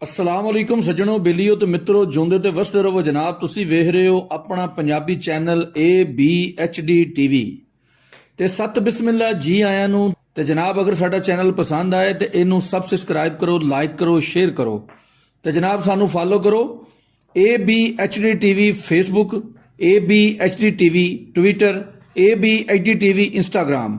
[SPEAKER 3] अस्सलाम वालेकुम सज्जणों, बेलियो ਤੇ ਮਿੱਤਰੋ, ਜਿਉਂਦੇ ਤੇ ਵਸਦੇ ਰਹੋ ਜਨਾਬ। ਤੁਸੀਂ ਵੇਖ ਰਹੇ ਹੋ ਆਪਣਾ ਪੰਜਾਬੀ ਚੈਨਲ ABHD TV ਤੇ ਸਤ ਬਿਸਮਿਲ੍ਲਾ ਜੀ ਆਇਆਂ ਨੂੰ। ਤੇ ਜਨਾਬ ਅਗਰ ਸਾਡਾ ਚੈਨਲ ਪਸੰਦ ਆਏ ਤੇ ਇਹਨੂੰ ਸਬਸਕ੍ਰਾਈਬ ਕਰੋ, ਲਾਈਕ ਕਰੋ, ਸ਼ੇਅਰ ਕਰੋ ਤੇ ਜਨਾਬ ਸਾਨੂੰ ਫਾਲੋ ਕਰੋ। ABHD TV Facebook, ABHD TV Twitter, ABHD TV Instagram.